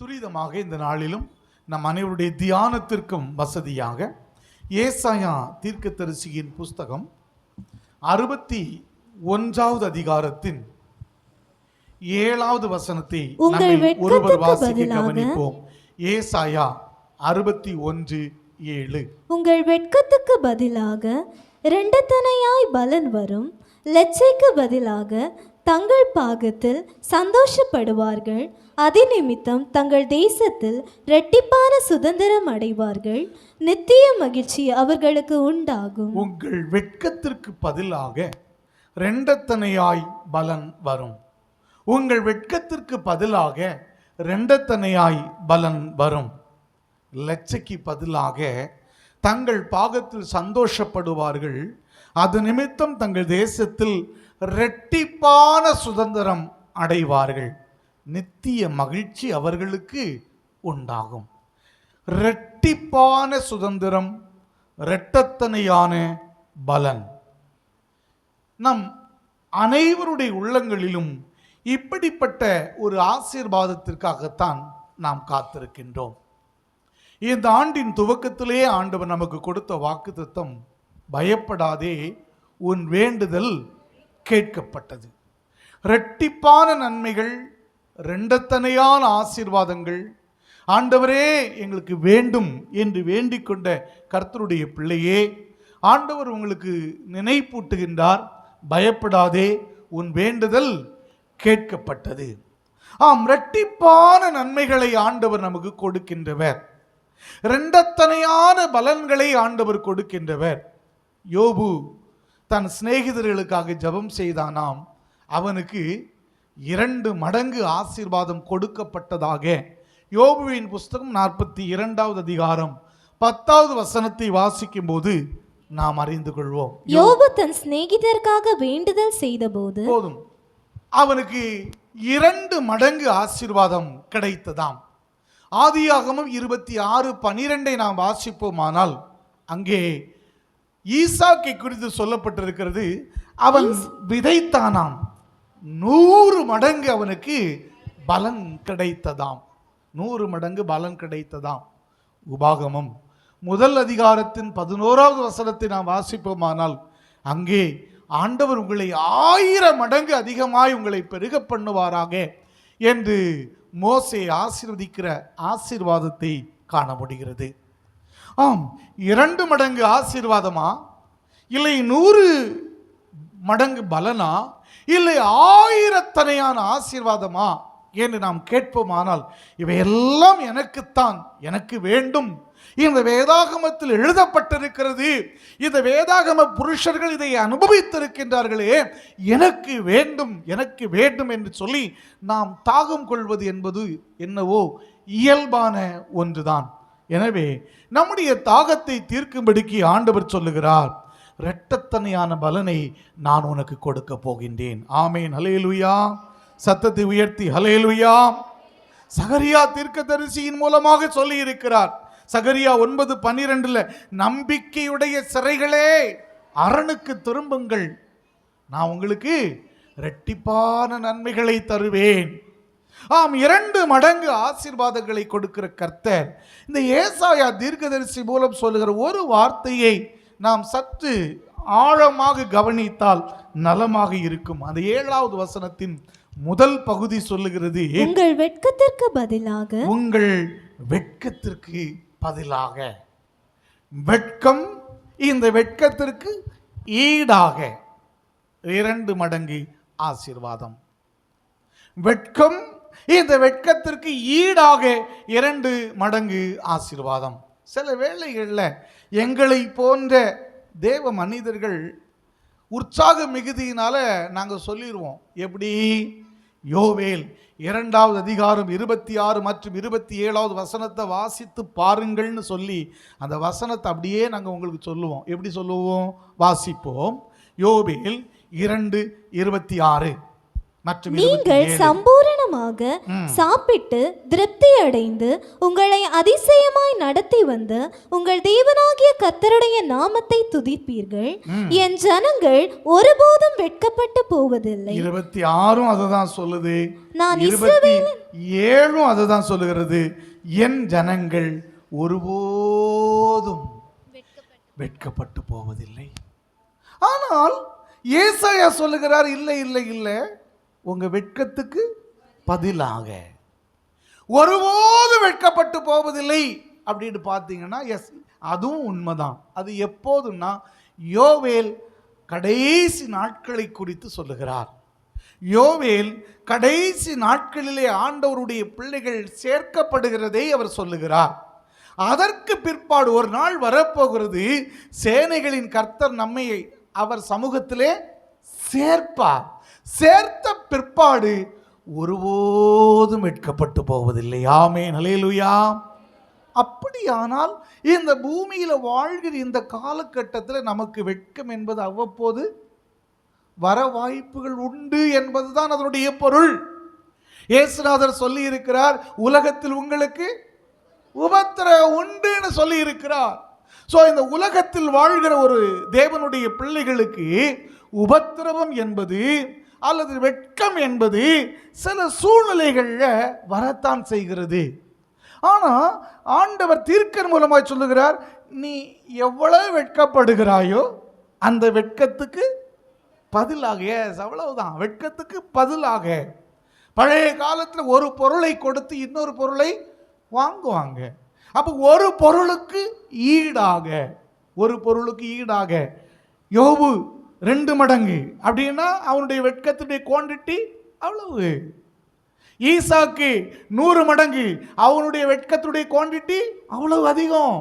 துரிதமாக இந்த நாளிலும் நம் அனைவருடைய தியானத்திற்கும் வசதியாக ஏசாயா தீர்க்கதரிசியின் புஸ்தகம் 61வது அதிகாரத்தின் 7வது வசனத்தை ஒருவர் வாசிக்க கவனிப்போம். ஏசாயா 61:7. உங்கள் வெட்கத்துக்கு பதிலாக இரண்டத்தனையாய் பலன் வரும், லட்சைக்கு பதிலாக தங்கள் பாகத்தில் சந்தோஷப்படுவார்கள். அதிநிமித்தம் தங்கள் தேசத்தில் இரட்டிப்பான சுதந்திரம் அடைவார்கள். நித்திய மகிழ்ச்சி அவர்களுக்கு உண்டாகும். உங்கள் வெட்கத்திற்கு பதிலாக இரண்டத்தனையாய் பலன் வரும். உங்கள் வெட்கத்திற்கு பதிலாக இரண்டத்தனையாய் பலன் வரும். லட்சைக்கு பதிலாக தங்கள் பாகத்தில் சந்தோஷப்படுவார்கள். அது நிமித்தம் தங்கள் தேசத்தில் இரட்டிப்பான சுதந்திரம் அடைவார்கள். நித்திய மகிழ்ச்சி அவர்களுக்கு உண்டாகும். இரட்டிப்பான சுதந்திரம், இரட்டத்தனையான பலன். நம் அனைவருடைய உள்ளங்களிலும் இப்படிப்பட்ட ஒரு ஆசீர்வாதத்திற்காகத்தான் நாம் காத்திருக்கின்றோம். இந்த ஆண்டின் துவக்கத்திலே ஆண்டவர் நமக்கு கொடுத்த வாக்குத்தத்தம், பயப்படாதே, உன் வேண்டுதல் கேட்கப்பட்டது. இரட்டிப்பான நன்மைகள், இரண்டத்தனையான ஆசீர்வாதங்கள் ஆண்டவரே எங்களுக்கு வேண்டும் என்று வேண்டிக் கொண்ட கர்த்தருடைய பிள்ளையே, ஆண்டவர் உங்களுக்கு நினைப்பூட்டுகின்றார். பயப்படாதே, உன் வேண்டுதல் கேட்கப்பட்டது. ஆம், இரட்டிப்பான நன்மைகளை ஆண்டவர் நமக்கு கொடுக்கின்றவர். இரண்டத்தனையான பலன்களை ஆண்டவர் கொடுக்கின்றவர். யோபு தன் சிநேகிதர்களுக்காக ஜெபம் செய்தானாம். அவனுக்கு 2 மடங்கு ஆசீர்வாதம் கொடுக்கப்பட்டதாக யோபுவின் புஸ்தகம் 42வது அதிகாரம் 10வது வசனத்தை வாசிக்கும் போது நாம் அறிந்து கொள்வோம். யோபு தன் சிநேகிதருக்காக வேண்டுதல் செய்தபோது போதும் அவனுக்கு 2 மடங்கு ஆசீர்வாதம் கிடைத்ததாம். ஆதியாகமம் 26:12 நாம் வாசிப்போமானால் அங்கே ஈசாக்கை குறித்து சொல்லப்பட்டிருக்கிறது. அவன் விதைத்தானாம், 100 மடங்கு அவனுக்கு பலன் கிடைத்ததாம். 100 மடங்கு பலன் கிடைத்ததாம். உபாகமம் 1 அதிகாரத்தின் 11வது வசனத்தை நாம் வாசிப்போமானால் அங்கே ஆண்டவர் உங்களை 1000 மடங்கு அதிகமாய் உங்களை பெருக பண்ணுவாராக என்று மோசே ஆசீர்வதிக்கிற ஆசீர்வாதத்தை காண முடிகிறது. ஆம், 2 மடங்கு ஆசீர்வாதமா, இல்லை 100 மடங்கு பலனா, இல்லை 1000 ஆசீர்வாதமா என்று நாம் கேட்போமானால் இவையெல்லாம் எனக்குத்தான், எனக்கு வேண்டும். இந்த வேதாகமத்தில் எழுதப்பட்டிருக்கிறது. இந்த வேதாகம புருஷர்கள் இதை அனுபவித்திருக்கின்றார்களே, எனக்கு வேண்டும், எனக்கு வேண்டும் என்று சொல்லி நாம் தாகம் கொள்வது என்பது என்னவோ இயல்பான ஒன்றுதான். எனவே நம்முடைய தாகத்தை தீர்க்கும்படிக்கு ஆண்டவர் சொல்லுகிறார், இரட்டத்தனையான பலனை நான் உனக்கு கொடுக்க போகின்றேன். ஆமேன், ஹல்லேலூயா. சத்தத்தை உயர்த்தி ஹல்லேலூயா. சகரியா தீர்க்கதரிசியின் மூலமாக சொல்லி இருக்கிறார். சகரியா 9:12 நம்பிக்கையுடைய சிறைகளே அரணுக்கு திரும்புங்கள், நான் உங்களுக்கு இரட்டிப்பான நன்மைகளை தருவேன். ஆம், 2 மடங்கு ஆசீர்வாதங்களை கொடுக்கிற கர்த்தர் இந்த ஏசாயா தீர்க்கதரிசி மூலம் சொல்லுகிற ஒரு வார்த்தையை நாம் சற்று ஆழமாக கவனித்தால் நலமாக இருக்கும். அந்த 7வது வசனத்தின் முதல் பகுதி சொல்லுகிறது, உங்கள் வெட்கத்திற்கு பதிலாக, உங்கள் வெட்கத்திற்கு பதிலாக. வெட்கம், இந்த வெட்கத்திற்கு ஈடாக 2 மடங்கு ஆசீர்வாதம். வெட்கம், இந்த வெட்கத்திற்கு ஈடாக 2 மடங்கு ஆசீர்வாதம். சில வேளைகளில் எங்களை போன்ற தேவ மனிதர்கள் உற்சாக மிகுதியினால நாங்கள் சொல்லிடுவோம். எப்படி? யோவேல் 2வது அதிகாரம் 26 மற்றும் 27வது வசனத்தை வாசித்து பாருங்கள்னு சொல்லி அந்த வசனத்தை அப்படியே நாங்கள் உங்களுக்கு சொல்லுவோம். எப்படி சொல்லுவோம்? வாசிப்போம். யோவேல் 2:26. மற்றும் நீங்கள் 27. சம்பூரணமாக சாப்பிட்டு திருப்தி அடைந்து உங்களை அதிசயமாய் நடத்தி வந்த உங்கள் தேவனாகிய கர்த்தருடைய நாமத்தை துதிப்பீர்கள். என் ஜனங்கள் ஒருபோதும் வெட்கப்பட்டு போவதில்லை. 26 அதுதான் சொல்லுது. நான் 27 அதுதான் சொல்லுகிறது. என் ஜனங்கள் ஒருபோதும் வெட்கப்பட்டு போவதில்லை. ஆனால் ஏசாயா சொல்லுகிறார், இல்லை இல்லை இல்லை, உங்க வெட்கத்துக்கு பதிலாக ஒருபோதும் வெட்கப்பட்டு போவதில்லை அப்படின்னு பார்த்தீங்கன்னா, எஸ், அதுவும் உண்மைதான். அது எப்போதுன்னா யோவேல் கடைசி நாட்களை குறித்து சொல்லுகிறார். யோவேல் கடைசி நாட்களிலே ஆண்டவருடைய பிள்ளைகள் சேர்க்கப்படுகிறதை அவர் சொல்லுகிறார். அதற்கு பிற்பாடு ஒரு நாள் வரப்போகிறது, சேனைகளின் கர்த்தர் நம்மை அவர் சமூகத்திலே சேர்ப்பார். சேர்த்த பிற்பாடு ஒருபோதும் வெட்கப்பட்டு போவதில்லை. ஆமென், ஹல்லேலூயா. அப்படியானால் இந்த பூமியில வாழ்கிற இந்த காலகட்டத்தில் நமக்கு வெட்கம் என்பது அவ்வப்போது வர வாய்ப்புகள் உண்டு என்பதுதான் அதனுடைய பொருள். இயேசுநாதர் சொல்லி இருக்கிறார், உலகத்தில் உங்களுக்கு உபத்திரவம் உண்டுன்னு சொல்லி இருக்கிறார். ஸோ இந்த உலகத்தில் வாழ்கிற ஒரு தேவனுடைய பிள்ளைகளுக்கு உபத்திரவம் என்பது அல்லது வெட்கம் என்பது சில சூழ்நிலைகளில் வரத்தான் செய்கிறது. ஆனால் ஆண்டவர் தீர்க்கன் மூலமாய் சொல்லுகிறார், நீ எவ்வளவு வெட்கப்படுகிறாயோ அந்த வெட்கத்துக்கு பதிலாக, அவ்வளவுதான், வெட்கத்துக்கு பதிலாக. பழைய காலத்தில் ஒரு பொருளை கொடுத்து இன்னொரு பொருளை வாங்குவாங்க. அப்போ ஒரு பொருளுக்கு ஈடாக, ஒரு பொருளுக்கு ஈடாக யோபு 2 மடங்கு அப்படின்னா அவனுடைய வெட்கத்துடைய குவாண்டிட்டி அவ்வளவு. ஈசாக்கு 100 மடங்கு, அவனுடைய வெட்கத்துடைய குவாண்டிட்டி அவ்வளவு அதிகம்.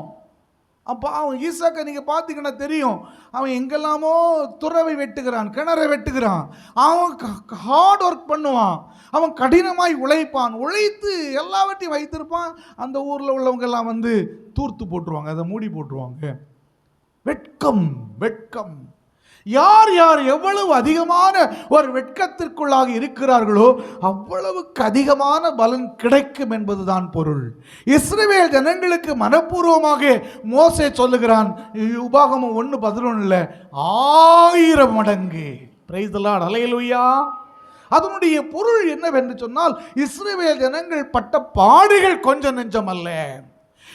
அப்போ அவன் ஈசாக்கை நீங்கள் பார்த்தீங்கன்னா தெரியும், அவன் எங்கெல்லாமோ துறவை வெட்டுகிறான், கிணறை வெட்டுகிறான், அவன் ஹார்ட் ஒர்க் பண்ணுவான், அவன் கடினமாய் உழைப்பான், உழைத்து எல்லாவற்றையும் வைத்திருப்பான். அந்த ஊரில் உள்ளவங்க எல்லாம் வந்து தூர்த்து போட்டுருவாங்க, அதை மூடி போட்டுருவாங்க. வெட்கம், வெட்கம். யார் யார் எவ்வளவு அதிகமான ஒரு வெட்கத்திற்குள்ளாக இருக்கிறார்களோ அவ்வளவுக்கு அதிகமான பலன் கிடைக்கும் என்பதுதான் பொருள். இஸ்ரவேல் ஜனங்களுக்கு மனப்பூர்வமாக மோசே சொல்லுகிறான், உபாகமம் 1:11, 1000 மடங்கு. பிரைஸ் தி லார்ட், ஹல்லேலூயா. அதனுடைய பொருள் என்னவென்று சொன்னால், இஸ்ரவேல் ஜனங்கள் பட்ட பாடுகள் கொஞ்சம் நெஞ்சம் அல்ல,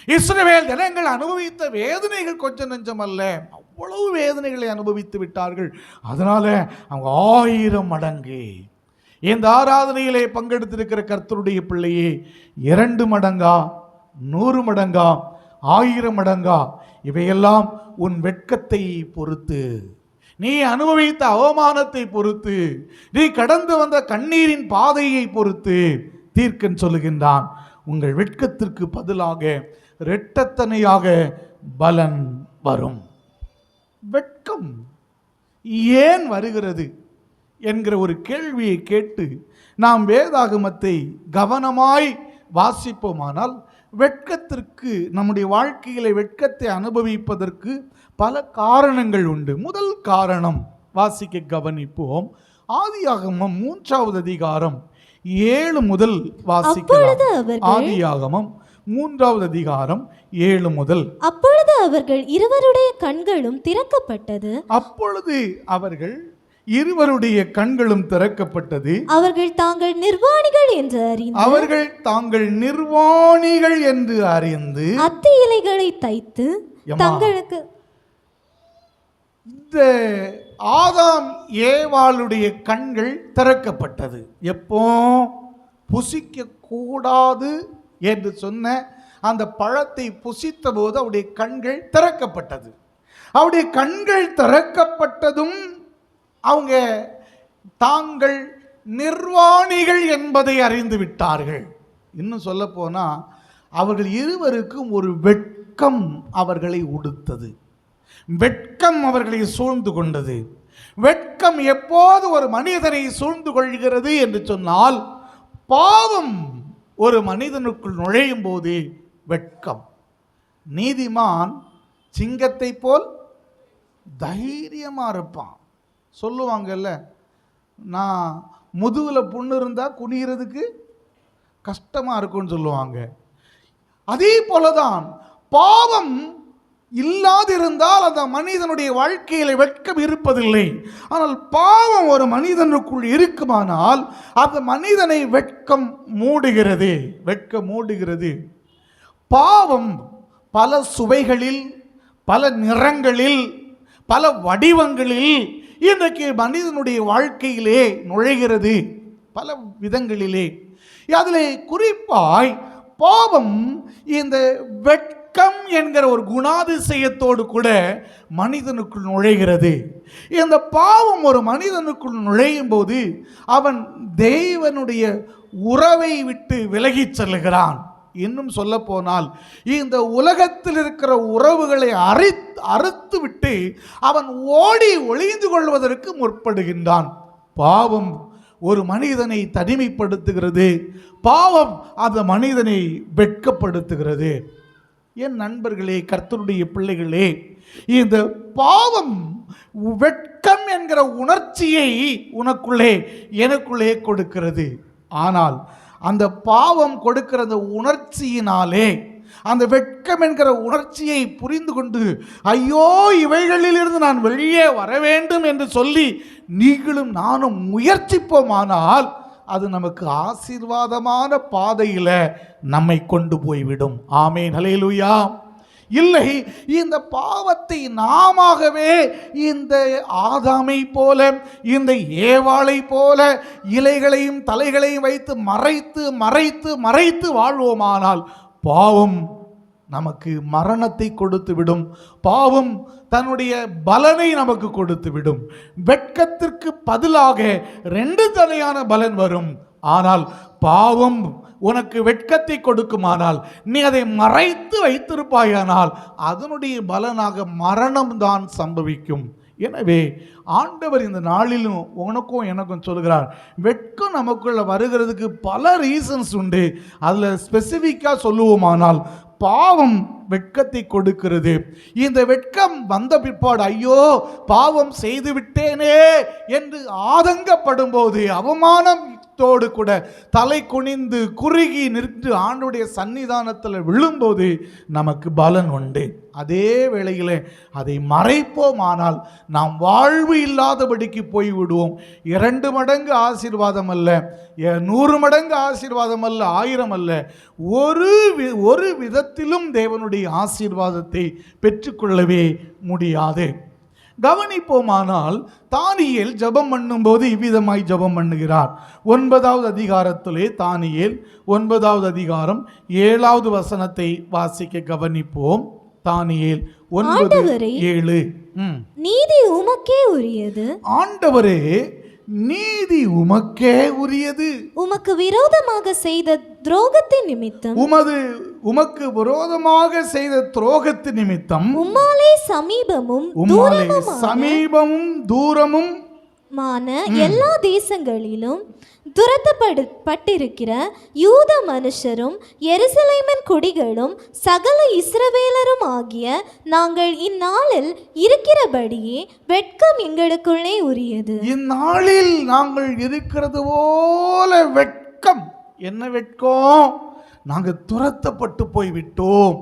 இஸ்ரவேல் ஜனங்கள் அனுபவித்த வேதனைகள் கொஞ்சம் நெஞ்சம் அல்ல, அவ்வளவு வேதனைகளை அனுபவித்து விட்டார்கள். அதனால அவங்க 1000 மடங்கு. இந்த ஆராதனையிலே பங்கெடுத்திருக்கிற கர்த்தருடைய பிள்ளையே, 2 மடங்கா, 100 மடங்கா, 1000 மடங்கா, இவையெல்லாம் உன் வெட்கத்தை பொறுத்து, நீ அனுபவித்த அவமானத்தை பொறுத்து, நீ கடந்து வந்த கண்ணீரின் பாதையை பொறுத்து தீர்க்கன் சொல்லுகின்றான். உங்கள் வெட்கத்திற்கு பதிலாக இரட்டத்தனையாக பலன் வரும். வெட்கம் ஏன் வருகிறது என்கிற ஒரு கேள்வியை கேட்டு நாம் வேதாகமத்தை கவனமாய் வாசிப்போமானால், வெட்கத்திற்கு, நம்முடைய வாழ்க்கையிலே வெட்கத்தை அனுபவிப்பதற்கு பல காரணங்கள் உண்டு. முதல் காரணம் வாசிக்க கவனிப்போம். ஆதியாகமம் 3வது அதிகாரம் 7 முதல் வாசிக்கலாம். ஆதியாகமம் 3வது அதிகாரம் 7 முதல். அப்பொழுது அவர்கள் இருவருடைய கண்களும் திறக்கப்பட்டது. அப்பொழுது அவர்கள் இருவருடைய கண்களும் திறக்கப்பட்டது. அவர்கள் தாங்கள் நிர்வாணிகள் என்று அறிந்து, அவர்கள் தாங்கள் நிர்வாணிகள் என்று அறிந்து அத்தி இலைகளை தைத்து தங்களுக்கு, இந்த ஆதாம் ஏவாளுடைய கண்கள் திறக்கப்பட்டது. எப்போ? புசிக்க கூடாது என்று சொன்ன அந்த பழத்தை புசித்த போது அவருடைய கண்கள் திறக்கப்பட்டது. அவருடைய கண்கள் திறக்கப்பட்டதும் அவங்க தாங்கள் நிர்வாணிகள் என்பதை அறிந்து விட்டார்கள். இன்னும் சொல்ல போனா, அவர்கள் இருவருக்கும் ஒரு வெட்கம் அவர்களை உடுத்தது, வெட்கம் அவர்களை சூழ்ந்து கொண்டது. வெட்கம் எப்போது ஒரு மனிதனை சூழ்ந்து கொள்கிறது என்று சொன்னால், பாவம் ஒரு மனிதனுக்குள் நுழையும் போது வெட்கம். நீதிமான் சிங்கத்தை போல் தைரியமாக இருப்பான். சொல்லுவாங்கல்ல, நான் முதுகில் புண்ணு இருந்தால் குனிகிறதுக்கு கஷ்டமாக இருக்கும்னு சொல்லுவாங்க. அதே போலதான் பாவம் இல்லாதிருந்தால் அந்த மனிதனுடைய வாழ்க்கையில வெட்கம் இருப்பதில்லை. ஆனால் பாவம் ஒரு மனிதனுக்குள் இருக்குமானால் அந்த மனிதனை வெட்கம் மூடுகிறது. வெட்கம் மூடுகிறது. பாவம் பல சுவைகளில், பல நிறங்களில், பல வடிவங்களில் இன்றைக்கு மனிதனுடைய வாழ்க்கையிலே நுழைகிறது. பல விதங்களிலே. அதிலே குறிப்பாய் பாவம் இந்த வெட்கம் என்கிற ஒரு குணாதிசயத்தோடு கூட மனிதனுக்குள் நுழைகிறது. இந்த பாவம் ஒரு மனிதனுக்குள் நுழையும் போது அவன் தேவனுடைய உறவை விட்டு விலகிச் செல்கிறான். இன்னும் சொல்ல போனால் இந்த உலகத்தில் இருக்கிற உறவுகளை அறுத்து விட்டு அவன் ஓடி ஒளிந்து கொள்வதற்கு முற்படுகின்றான். பாவம் ஒரு மனிதனை தனிமைப்படுத்துகிறது. பாவம் அந்த மனிதனை வெட்கப்படுத்துகிறது. என் நண்பர்களே, கர்த்தருடைய பிள்ளைகளே, இந்த பாவம் வெட்கம் என்கிற உணர்ச்சியை உனக்குள்ளே எனக்குள்ளே கொடுக்கிறது. ஆனால் அந்த பாவம் கொடுக்கிற அந்த உணர்ச்சியினாலே, அந்த வெட்கம் என்கிற உணர்ச்சியை புரிந்து கொண்டு ஐயோ இவைகளிலிருந்து நான் வெளியே வர வேண்டும் என்று சொல்லி நீங்களும் நானும் முயற்சிப்போமானால் அது நமக்கு ஆசீர்வாதமான பாதையில் நம்மை கொண்டு போய்விடும். ஆமென், ஹல்லேலூயா. இல்லை, இந்த பாவத்தை நாமவே இந்த ஆதாமை போல, இந்த ஏவாளை போல இலைகளையும் தலைகளையும் வைத்து மறைத்து மறைத்து மறைத்து வாழ்வோமானால் பாவம் நமக்கு மரணத்தை கொடுத்து விடும். பாவம் தன்னுடைய பலனை நமக்கு கொடுத்து விடும். வெட்கத்திற்கு பதிலாக 2 தனியான பலன் வரும். ஆனால் பாவம் உனக்கு வெட்கத்தை கொடுக்குமானால், நீ அதை மறைத்து வைத்திருப்பாயானால் அதனுடைய பலனாக மரணம்தான் சம்பவிக்கும். எனவே ஆண்டவர் இந்த நாளிலும் உனக்கும் எனக்கும் சொல்கிறார், வெட்கம் நமக்குள்ள வருகிறதுக்கு பல ரீசன்ஸ் உண்டு. அதில் ஸ்பெசிஃபிக்காக சொல்லுவோமானால் பாவம் வெட்கத்தை கொடுக்கிறது. இந்த வெட்கம் வந்த பிற்பாடு ஐயோ பாவம் செய்து விட்டேனே என்று ஆதங்கப்படும் போது, அவமானத்தோடு கூட தலை குனிந்து குறுகி நின்று ஆண்டுடைய சன்னிதானத்தில் விழும்போது நமக்கு பலன் உண்டு. அதே வேளையில் அதை மறைப்போமானால் நாம் வாழ்வு இல்லாதபடிக்கு போய்விடுவோம். 2 மடங்கு ஆசீர்வாதம் அல்ல, 100 மடங்கு ஆசீர்வாதம் அல்ல, 1000 அல்ல, ஒரு விதத்திலும் தேவனுடைய ஆசீர்வாதத்தை பெற்றுக்கொள்ளவே முடியாது. கவனிப்போமானால் தானியேல் ஜெபம் பண்ணும்போது இவ்விதமாய் ஜெபம் பண்ணுகிறார். 9வது அதிகாரத்திலே தானியேல் 9வது அதிகாரம் 7வது வசனத்தை வாசிக்க கவனிப்போம். தானியேல் 9:7. நீதி உமக்கே உரியது. ஆண்டவரே, நீதி உமக்கே உரியது. உமக்கு விரோதமாக செய்த துரோகத்தின் நிமித்தம், உமக்கு விரோதமாக செய்த துரோகத்தின் நிமித்தம் உம்மாலே சமீபமும் தூரமும் எல்லா தேசங்களிலும் துரத்தப்பட்டிருக்கிற யூத மனுஷரும் எருசலேமின் குடிகளும் சகல இஸ்ரவேலரும் ஆகிய நாங்கள் இந்நாளில் இருக்கிறபடியே வெட்கம் எங்களுக்குள்ளே உரியது. இந்நாளில் நாங்கள் இருக்கிறது போல வெட்கம். என்ன வெட்கம்? நாங்கள் துரத்தப்பட்டு போய்விட்டோம்.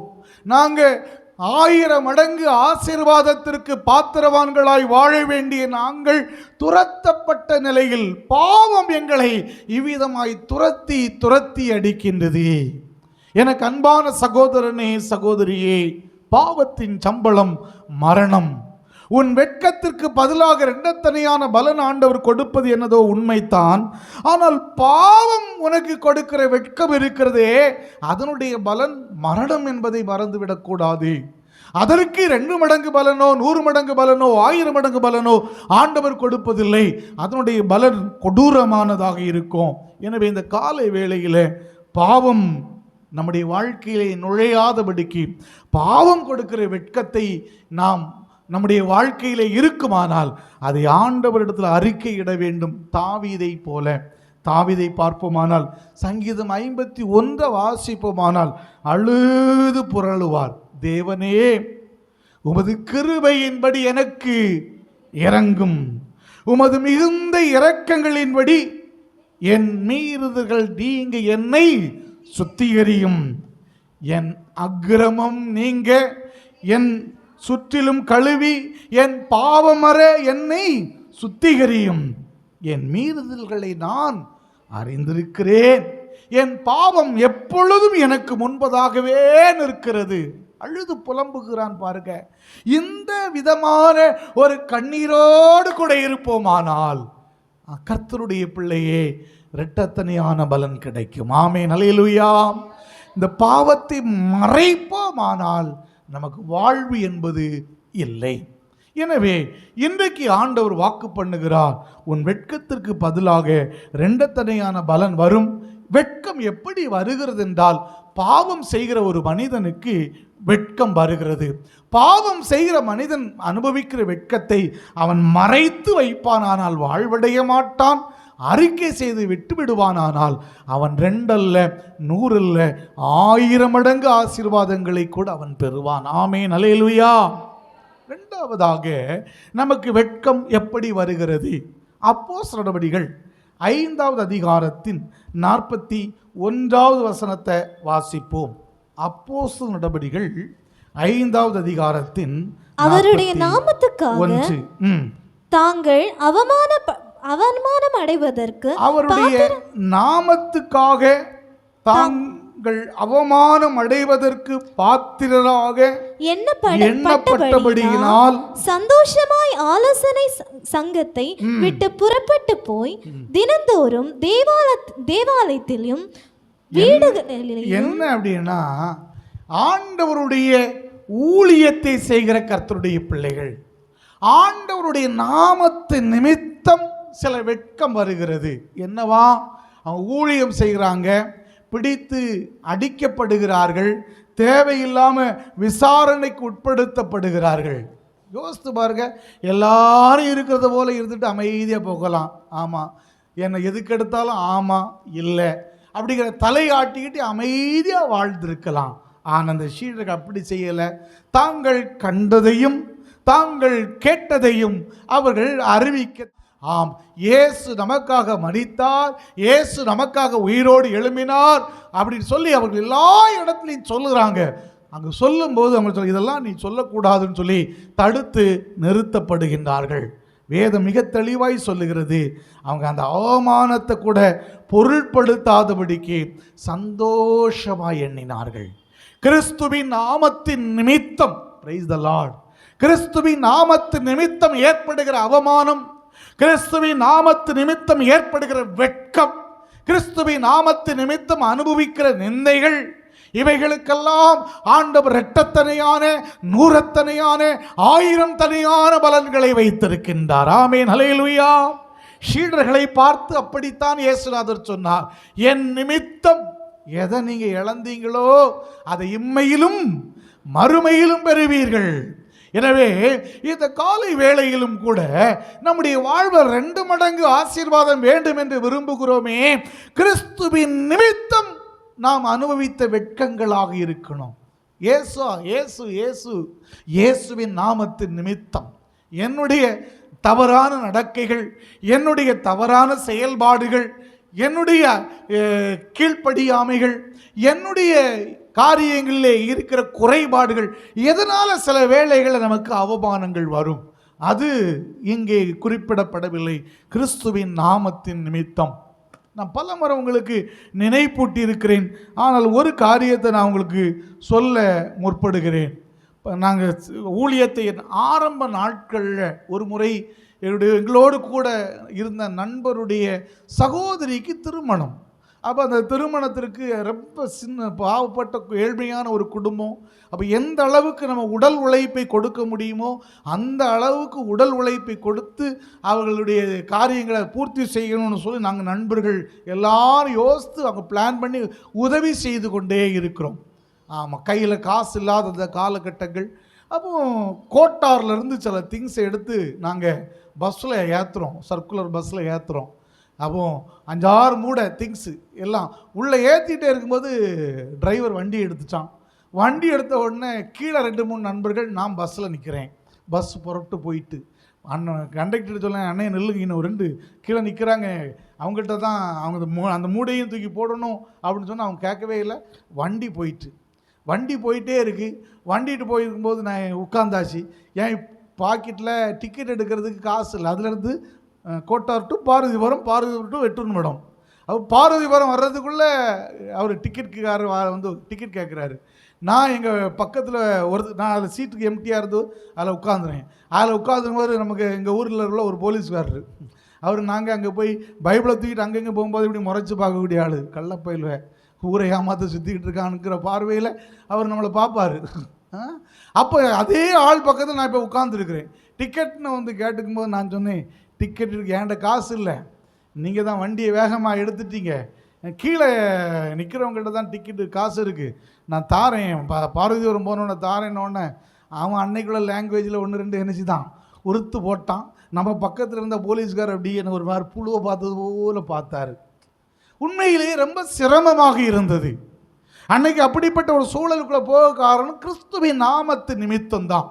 நாங்கள் 1000 மடங்கு ஆசீர்வாதத்திற்கு பாத்திரவான்களாய் வாழ வேண்டிய நாங்கள் துரத்தப்பட்ட நிலையில் பாவம் எங்களை இவ்விதமாய் துரத்தி அடிக்கின்றது. எனக்கு அன்பான சகோதரனே, சகோதரியே, பாவத்தின் சம்பளம் மரணம். உன் வெட்கத்திற்கு பதிலாக 2 தனியான பலன் ஆண்டவர் கொடுப்பது என்னதோ உண்மைத்தான். ஆனால் பாவம் உனக்கு கொடுக்கிற வெட்கம் இருக்கிறதே, அதனுடைய பலன் மரணம் என்பதை மறந்துவிடக்கூடாது. அதற்கு 2 மடங்கு பலனோ 100 மடங்கு பலனோ 1000 மடங்கு பலனோ ஆண்டவர் கொடுப்பதில்லை. அதனுடைய பலன் கொடூரமானதாக இருக்கும். எனவே இந்த காலை வேளையில் பாவம் நம்முடைய வாழ்க்கையிலே நுழையாதபடிக்கு பாவம் கொடுக்கிற வெட்கத்தை நாம் நம்முடைய வாழ்க்கையிலே இருக்குமானால் அதை ஆண்டவரிடத்தில் அறிக்கையிட வேண்டும். தாவீதை பார்ப்போமானால் சங்கீதம் 51 வாசிப்போமானால் அழுது புரளுவார். தேவனே, உமது கிருபையின்படி எனக்கு இரங்கும், உமது மிகுந்த இரக்கங்களின்படி என் மீறுதல்கள் நீங்க என்னை சுத்திகரியும். என் அக்கிரமம் நீங்க என் சுற்றிலும் கழுவி என் பாவமற என்னை சுத்திகரியும். என் மீறுதல்களை நான் அறிந்திருக்கிறேன். என் பாவம் எப்பொழுதும் எனக்கு முன்பதாகவே நிற்கிறது. அழுது புலம்புகிறான் பாருங்க. இந்த விதமான ஒரு கண்ணீரோடு கூட இருப்போமானால் கர்த்தருடைய பிள்ளையே இரட்டத்தனையான பலன் கிடைக்கும். ஆமென், அல்லேலூயா. இந்த பாவத்தை மறைப்போமானால் நமக்கு வாழ்வு என்பது இல்லை. எனவே இன்றைக்கு ஆண்டவர் வாக்கு பண்ணுகிறார், உன் வெட்கத்திற்கு பதிலாக இரண்டத்தனையான பலன் வரும். வெட்கம் எப்படி வருகிறது என்றால், பாவம் செய்கிற ஒரு மனிதனுக்கு வெட்கம் வருகிறது. பாவம் செய்கிற மனிதன் அனுபவிக்கிற வெட்கத்தை அவன் மறைத்து வைப்பானானால் வாழ்வடைய மாட்டான். அறிக்கை செய்து விட்டு விடுவானானால் அவன் 2 அல்ல 100 அல்ல 1000 மடங்கு ஆசீர்வாதங்களை கூட அவன் பெறுவான். ஆமென், அல்லேலூயா. இரண்டாவதாக நமக்கு வெட்கம் எப்படி வருகிறது? அப்போஸ்தலர் நடவடிக்கைகள் 5வது அதிகாரத்தின் 41வது வசனத்தை வாசிப்போம். அப்போஸ்தலர் நடவடிக்கைகள் 5வது அதிகாரத்தின் அவருடைய நாமத்துக்காக 1. தாங்கள் அவமானம் அடைவதற்கு அவருடைய நாமத்துக்காக தாங்கள் அவமானம் அடைவதற்கு பாத்திரராக எண்ணப்பட்டபடியினால் சந்தோஷமாய் ஆலோசனை சங்கத்தை விட்டு புறப்பட்டு போய் தினந்தோறும் தேவாலயத்திலும் வீடுகளிலும். என்ன அப்படின்னா, ஆண்டவருடைய ஊழியத்தை செய்கிற கர்த்தருடைய பிள்ளைகள் ஆண்டவருடைய நாமத்தின் நிமித்தம் சில வெட்கம் வருகிறது. என்னவா? அவங்க ஊழியம் செய்கிறாங்க, பிடித்து அடிக்கப்படுகிறார்கள், தேவையில்லாமல் விசாரணைக்கு உட்படுத்தப்படுகிறார்கள். யோசித்து பாருங்க. எல்லாரும் இருக்கிறத போல இருந்துட்டு அமைதியாக போகலாம். ஆமாம், என்னை எதுக்கு எடுத்தாலும் ஆமாம் இல்லை அப்படிங்கிற தலையாட்டிக்கிட்டு அமைதியாக வாழ்ந்திருக்கலாம். ஆனால் அந்த சீடர்கள் அப்படி செய்யலை. தாங்கள் கண்டதையும் தாங்கள் கேட்டதையும் அவர்கள் அறிவிக்க, ஆம், இயேசு நமக்காக மரித்தார், இயேசு நமக்காக உயிரோடு எழும்பினார் அப்படின்னு சொல்லி அவர்கள் எல்லா இடத்துலையும் சொல்லுகிறாங்க. அங்கே சொல்லும்போது அவங்க இதெல்லாம் நீ சொல்லக்கூடாதுன்னு சொல்லி தடுத்து நிறுத்தப்படுகின்றார்கள். வேதம் மிக தெளிவாய் சொல்லுகிறது, அவங்க அந்த அவமானத்தை கூட பொருட்படுத்தாதபடிக்கு சந்தோஷமாய் எண்ணினார்கள். கிறிஸ்துவின் நாமத்தின் நிமித்தம், பிரைஸ் தி லார்ட், கிறிஸ்துவின் நாமத்தின் நிமித்தம் ஏற்படுகிற அவமானம், கிறிஸ்துவின் நாமத்து நிமித்தம் ஏற்படுகிற வெட்கம், கிறிஸ்துவின் நாமத்து நிமித்தம் அனுபவிக்கிற நிந்தைகள், இவைகளுக்கெல்லாம் ஆண்டவர் இரட்டத்தனையான 100 1000 தனியான பலன்களை வைத்திருக்கின்றார். ஆமென், அல்லேலூயா. சீடர்களை பார்த்து அப்படித்தான் இயேசுநாதர் சொன்னார், என் நிமித்தம் எதை நீங்க இழந்தீங்களோ அதை இம்மையிலும் மறுமையிலும் பெறுவீர்கள். எனவே இந்த காலை வேளையிலும் கூட நம்முடைய வாழ்வில் 2 மடங்கு ஆசீர்வாதம் வேண்டும் என்று விரும்புகிறோமே, கிறிஸ்துவின் நிமித்தம் நாம் அனுபவித்த வெட்கங்களாக இருக்கணும். இயேசுவின் நாமத்தின் நிமித்தம் என்னுடைய தவறான நடக்கைகள், என்னுடைய தவறான செயல்பாடுகள், என்னுடைய கீழ்ப்படியாமைகள், என்னுடைய காரியங்களிலே இருக்கிற குறைபாடுகள், எதனால் சில வேளைகளில் நமக்கு அவமானங்கள் வரும். அது இங்கே குறிப்பிடப்படவில்லை. கிறிஸ்துவின் நாமத்தின் நிமித்தம் நான் பல முறை உங்களுக்கு நினைப்பூட்டி இருக்கிறேன். ஆனால் ஒரு காரியத்தை நான் உங்களுக்கு சொல்ல முற்படுகிறேன். நாங்கள் ஊழியத்தை ஆரம்ப நாட்களில் ஒரு முறை எங்களோடு கூட இருந்த நண்பருடைய சகோதரிக்கு திருமணம். அப்போ அந்த திருமணத்திற்கு ரொம்ப பாவப்பட்ட ஏழ்மையான ஒரு குடும்பம். அப்போ எந்த அளவுக்கு நம்ம உடல் உழைப்பை கொடுக்க முடியுமோ அந்த அளவுக்கு உடல் உழைப்பை கொடுத்து அவர்களுடைய காரியங்களை பூர்த்தி செய்யணும்னு சொல்லி நாங்கள் நண்பர்கள் எல்லாரும் யோசித்து அவங்க பிளான் பண்ணி உதவி செய்து கொண்டே இருக்கிறோம். ஆமாம், கையில் காசு இல்லாத அந்த காலகட்டங்கள். அப்போது கோட்டார்லேருந்து சில திங்ஸை எடுத்து நாங்கள் பஸ்ஸில் ஏற்றுறோம், சர்க்குலர் பஸ்ஸில் ஏற்றுறோம். அப்போ 5-6 மூடை திங்ஸு எல்லாம் உள்ளே ஏற்றிகிட்டே இருக்கும்போது டிரைவர் வண்டி எடுத்துட்டான். வண்டி எடுத்த உடனே கீழே 2-3 நண்பர்கள், நான் பஸ்ஸில் நிற்கிறேன். பஸ் புறப்பட்டு போயிட்டு அண்ணன் கண்டக்டர் சொல்ல, அண்ணே நில்லுங்க, இன்னும் 2 கீழே நிற்கிறாங்க, அவங்ககிட்ட தான் அவங்க அந்த மூடையும் தூக்கி போடணும் அப்படின்னு சொன்னால் அவங்க கேட்கவே இல்லை. வண்டி போயிட்டே இருக்குது. வண்டிட்டு போயிருக்கும்போது நான் உட்காந்தாச்சு. என் பாக்கெட்டில் டிக்கெட் எடுக்கிறதுக்கு காசு இல்லை. அதுலேருந்து கோட்டார் டு பாரதிபுரம், பாரதிபுரம் டு வெட்டுமடம். அவர் பாரதிபுரம் வர்றதுக்குள்ளே அவர் டிக்கெட்டுக்காரர் வந்து டிக்கெட் கேட்குறாரு. நான் எங்கள் பக்கத்தில் நான் அதில் சீட்டுக்கு எம்டியாக இருந்து அதில் உட்காந்துறேன். அதில் உட்காந்துருக்கும்போது நமக்கு எங்கள் ஊரில் உள்ள ஒரு போலீஸ்காரர், அவர் நாங்கள் அங்கே போய் பைபிளை தூக்கிட்டு அங்கங்கே போகும்போது இப்படி முறைச்சி பார்க்கக்கூடிய ஆள், கள்ளப்பயில்வ ஊரை ஏமாற்ற சுற்றிக்கிட்டு இருக்கானுங்கிற பார்வையில் அவர் நம்மளை பார்ப்பார். அப்போ அதே ஆள் பக்கத்தில் நான் இப்போ உட்காந்துருக்கிறேன். டிக்கெட்னு வந்து கேட்டுக்கும்போது நான் சொன்னேன், டிக்கெட் இருக்கு, என்கிட்ட காசு இல்லை, நீங்கள் தான் வண்டியை வேகமாக எடுத்துட்டீங்க, கீழே நிற்கிறவங்கள்ட்ட தான் டிக்கெட்டு காசு இருக்குது, நான் தாரேன், பாரதிபுரம் போனோன்னே தாரேன்னொன்னே அவன் அன்னைக்குள்ள லாங்குவேஜில் 1-2 என்னச்சு தான் உறுத்து போட்டான். நம்ம பக்கத்தில் இருந்த போலீஸ்கார் அப்படியே என்ன ஒரு மாதிரி புழுவை பார்த்தது போல பார்த்தாரு. உண்மையிலேயே ரொம்ப சிரமமாக இருந்தது அன்னைக்கு. அப்படிப்பட்ட ஒரு சூழலுக்குள்ளே போக காரணம் கிறிஸ்துவின் நாமத்து நிமித்தம்தான்.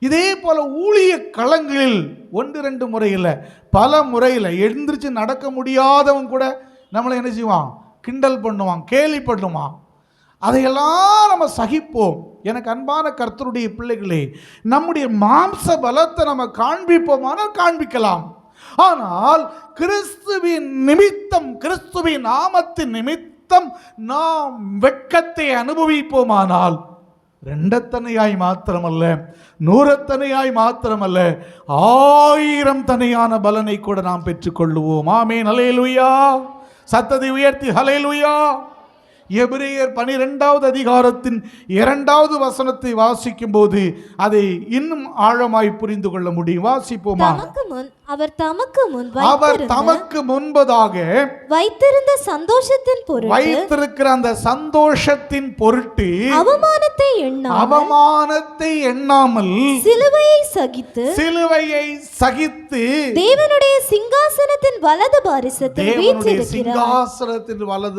இதே போல் ஊழிய களங்களில் 1-2 முறையில் பல முறையில் எழுந்திரிச்சு நடக்க முடியாதவன் கூட நம்மளை என்ன செய்வான், கிண்டல் பண்ணுவான், கேலி பண்ணுவான். அதையெல்லாம் நம்ம சகிப்போம். எனக்கு அன்பான கர்த்தருடைய பிள்ளைகளே, நம்முடைய மாம்ச பலத்தை நம்ம காண்பிப்போமானால் காண்பிக்கலாம். ஆனால் கிறிஸ்துவின் நிமித்தம், கிறிஸ்துவின் நாமத்தின் நிமித்தம் நாம் வெட்கத்தை அனுபவிப்போமானால் 2 மாத்திரமல்ல, 100 மாத்திரமல்ல, 1000 தனியான பலனை கூட நாம் பெற்றுக்கொள்ளுவோம். ஆமென், ஹல்லேலூயா. சத்தத்தை உயர்த்தி ஹல்லேலூயா. எபிரேயர் 12வது அதிகாரத்தின் 2வது வசனத்தை வாசிக்கும் போது அதை இன்னும் ஆழமாய் புரிந்து கொள்ள முடியும். வாசிப்போமா? அவர் தமக்கு முன்பதாக வைத்திருந்த சந்தோஷத்தின் பொருட்டு, வைத்திருக்கிற அந்த சந்தோஷத்தின் பொருட்டு அவமானத்தை எண்ணாமல் சிலுவையை சகித்து தேவனுடைய சிங்காசனத்தின் வலது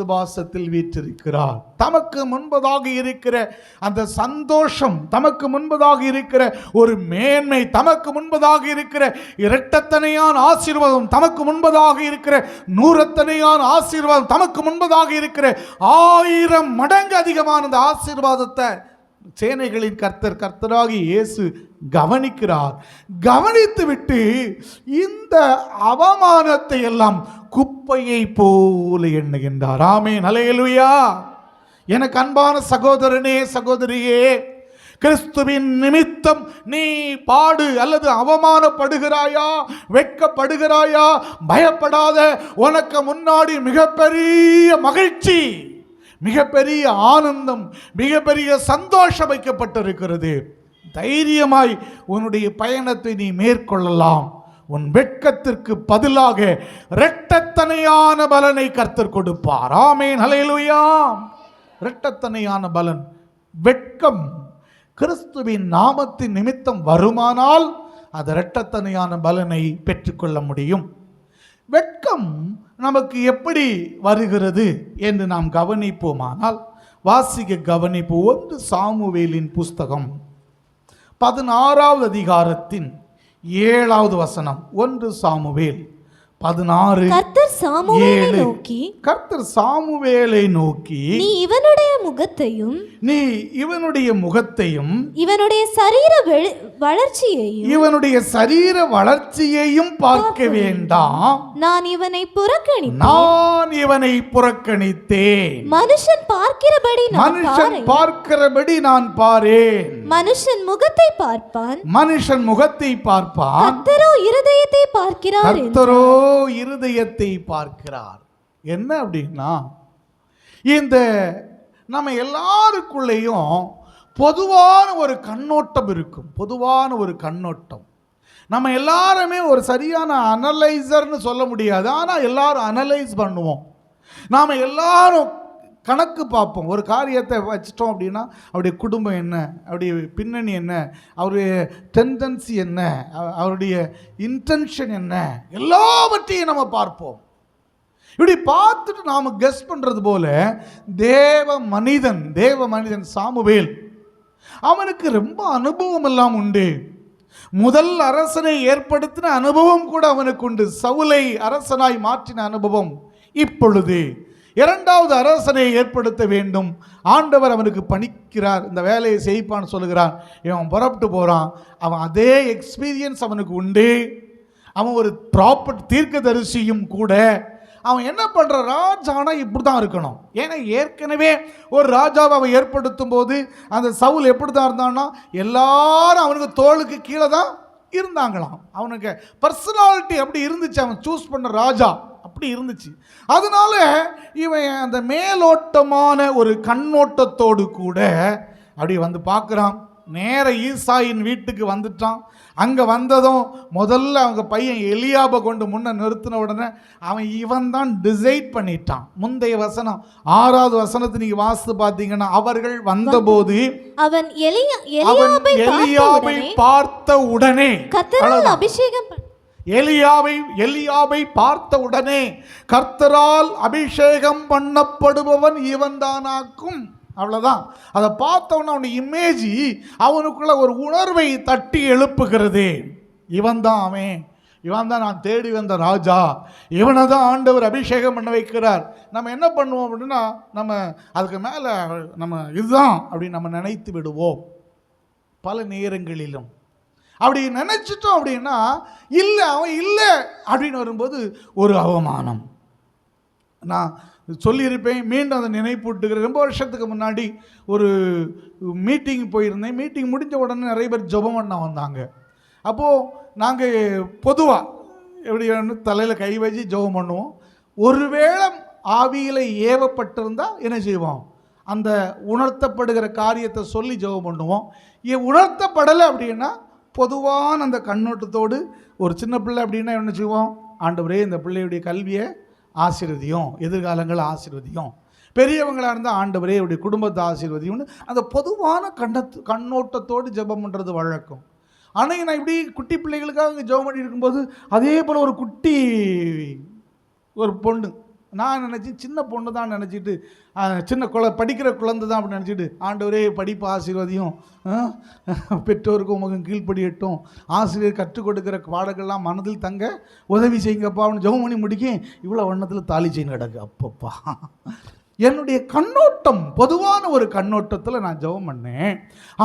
பாரிசத்தில் வீற்றிருக்கிறார். தமக்கு முன்பதாக இருக்கிற அந்த சந்தோஷம், தமக்கு முன்பதாக இருக்கிற ஒரு மேன்மை, தமக்கு முன்பதாக இருக்கிற இரட்டத்தனையான ஆசீர்வாதம், தமக்கு முன்பதாக இருக்கிற 100 ஆசீர்வாதம், தமக்கு முன்பதாக இருக்கிற 1000 மடங்கு அதிகமான அந்த ஆசீர்வாதத்தை சேனைகளின் கர்த்தராகி இயேசு கவனிக்கிறார். கவனித்து விட்டு இந்த அவமானத்தை எல்லாம் குப்பையை போல எண்ணுகின்றார். ஆமென், ஹல்லேலூயா. எனக்கு அன்பான சகோதரனே, சகோதரியே, கிறிஸ்துவின் நிமித்தம் நீ பாடு அல்லது அவமானப்படுகிறாயா, வெட்கப்படுகிறாயா, பயப்படாத. உனக்கு முன்னாடி மிகப்பெரிய மகிழ்ச்சி, மிகப்பெரிய ஆனந்தம், மிகப்பெரிய சந்தோஷம் வைக்கப்பட்டிருக்கிறது. தைரியமாய் உன்னுடைய பயணத்தை நீ மேற்கொள்ளலாம். உன் வெட்கத்திற்கு பதிலாக இரட்டத்தனையான பலனை கர்த்தர் கொடுப்பார். ஆமென், ஹல்லேலூயா. இரட்டத்தனையான பலன். வெட்கம் கிறிஸ்துவின் நாமத்தின் நிமித்தம் வருமானால் அது இரட்டத்தனையான பலனை பெற்றுக்கொள்ள முடியும். வெட்கம் நமக்கு எப்படி வருகிறது என்று நாம் கவனிப்போமானால், வாசிக்க கவனிப்போம். 1 சாமுவேலின் புஸ்தகம் 16வது அதிகாரத்தின் 7வது வசனம். 1 சாமுவேல் 16 கர்த்தர் சாமுவேலை நோக்கி நீ இவனுடைய முகத்தையும் இவனுடைய சரீர வளர்ச்சியையும் பார்க்க வேண்டாம். நான் இவனை புறக்கணித்தேன். மனுஷன் பார்க்கிறபடி நான் பாரேன். மனுஷன் முகத்தை பார்ப்பான், கர்த்தரோ இருதயத்தை பார்க்கிறார். என்ன அப்படின்னா, இந்த நம்ம எல்லாருக்குள்ளேயும் பொதுவான ஒரு கண்ணோட்டம் இருக்கும். பொதுவான ஒரு கண்ணோட்டம். நம்ம எல்லாருமே ஒரு சரியான அனலைசர்னு சொல்ல முடியாது, ஆனால் எல்லாரும் அனலைஸ் பண்ணுவோம். நாம் எல்லாரும் கணக்கு பார்ப்போம். ஒரு காரியத்தை வச்சிட்டோம் அப்படின்னா அவருடைய குடும்பம் என்ன, அவருடைய பின்னணி என்ன, அவருடைய டெண்டன்சி என்ன, அவருடைய இன்டென்ஷன் என்ன, எல்லாவற்றையும் நம்ம பார்ப்போம். இப்படி பார்த்துட்டு நாம் கெஸ் பண்ணுறது போல தேவ மனிதன் சாமுவேல், அவனுக்கு ரொம்ப அனுபவம் எல்லாம் உண்டு. முதல் அரசனை ஏற்படுத்தின அனுபவம் கூட அவனுக்கு உண்டு. சவுலை அரசனாய் மாற்றின அனுபவம். இப்பொழுது இரண்டாவது அரசனை ஏற்படுத்த வேண்டும். ஆண்டவர் அவனுக்கு பணிக்கிறார், இந்த வேலையை செய்ப்பான்னு சொல்லுகிறான். இவன் புறப்பட்டு போகிறான். அவன் அதே எக்ஸ்பீரியன்ஸ் அவனுக்கு உண்டு. அவன் ஒரு ப்ராப்பர்ட் தீர்க்கதரிசியும் கூட. அவன் என்ன பண்ணுற, ராஜானா இப்படி தான் இருக்கணும். ஏன்னா ஏற்கனவே ஒரு ராஜாவை அவன் ஏற்படுத்தும் போது அந்த சவுல் எப்படி தான் இருந்தான்னா, எல்லாரும் அவனுக்கு தோளுக்கு கீழே தான் இருந்தாங்களாம். அவனுக்கு பர்சனாலிட்டி அப்படி இருந்துச்சு. அவன் சூஸ் பண்ண ராஜா அப்படி இருந்துச்சு. அதனால இவன் அந்த மேலோட்டமான ஒரு கண்ணோட்டத்தோடு கூட அப்படி வந்து பார்க்குறான். நேர ஈசாயின் வீட்டுக்கு வந்துட்டான். அங்கே வந்ததும் முதல்ல அவங்க பையன் எலியாபை கொண்டு முன்ன நிறுத்தின உடனே இவன் தான் டிசைட் பண்ணிட்டான். முந்தைய வசனம் 6வது வசனத்தை நீங்க வாசித்து பார்த்தீங்கன்னா, அவர்கள் வந்தபோது அவன் எலியாபை பார்த்த உடனே எலியாபை பார்த்த உடனே கர்த்தரால் அபிஷேகம் பண்ணப்படுபவன் இவன் தானாக்கும். அவ்வளோதான். அதை பார்த்தவன அவனுடைய இமேஜ் அவனுக்குள்ள ஒரு உணர்வை தட்டி எழுப்புகிறது. இவன் தான் அவன், இவன் தான் நான் தேடி வந்த ராஜா, இவனை தான் ஆண்டவர் அபிஷேகம் பண்ண வைக்கிறார். நம்ம என்ன பண்ணுவோம் அப்படின்னா, நம்ம அதுக்கு மேலே நம்ம இதுதான் அப்படின்னு நம்ம நினைத்து விடுவோம். பல நேரங்களிலும் அப்படி நினைச்சிட்டோம் அப்படின்னா, இல்லை அவன் இல்லை அப்படின்னு வரும்போது ஒரு அவமானம். நான் சொல்லியிருப்பேன், மீண்டும் அதை நினைப்பூட்டுகிறேன். ரொம்ப வருஷத்துக்கு முன்னாடி ஒரு மீட்டிங் போயிருந்தேன். மீட்டிங் முடிஞ்ச உடனே நிறைய பேர் ஜெபம் பண்ண வந்தாங்க. அப்போது நாங்கள் பொதுவாக எப்படி தலையில் கை வச்சு ஜெபம் பண்ணுவோம். ஒருவேளை ஆவியில் ஏவப்பட்டிருந்தால் என்ன செய்வோம், அந்த உணர்த்தப்படுகிற காரியத்தை சொல்லி ஜெபம் பண்ணுவோம். உணர்த்தப்படலை அப்படின்னா பொதுவான அந்த கண்ணோட்டத்தோடு ஒரு சின்ன பிள்ளை அப்படின்னா என்ன செய்வோம், ஆண்டவரே இந்த பிள்ளையுடைய கல்வியை ஆசீர்வதியும், எதிர்காலங்கள் ஆசீர்வதியும், பெரியவங்களாக இருந்தால் ஆண்டவரே இப்படி குடும்பத்தை ஆசீர்வதியும்னு அந்த பொதுவான கண்ணோட்டத்தோடு ஜெபம் பண்ணுறது வழக்கம். ஆனால் நான் இப்படி குட்டி பிள்ளைகளுக்காக ஜெபம் பண்ணி இருக்கும்போது அதே போல் ஒரு பொண்ணு, நான் நினச்சி சின்ன பொண்ணு தான் நினச்சிட்டு, சின்ன படிக்கிற குழந்தை தான் அப்படி நினச்சிட்டு, ஆண்டவரே படிப்பு ஆசீர்வதியும், பெற்றோருக்கும் உமக்கும் கீழ்ப்படியட்டும், ஆசிரியர் கற்றுக் கொடுக்குற பாடங்கள்லாம் மனதில் தங்க உதவி செய்யுங்கப்பா அப்படின்னு ஜெபம் பண்ணி முடிக்க இவ்வளோ வண்ணத்தில் தாலி செயின் கிடக்கு. அப்பப்பா, என்னுடைய கண்ணோட்டம் பொதுவான ஒரு கண்ணோட்டத்தில் நான் ஜெபம் பண்ணேன்.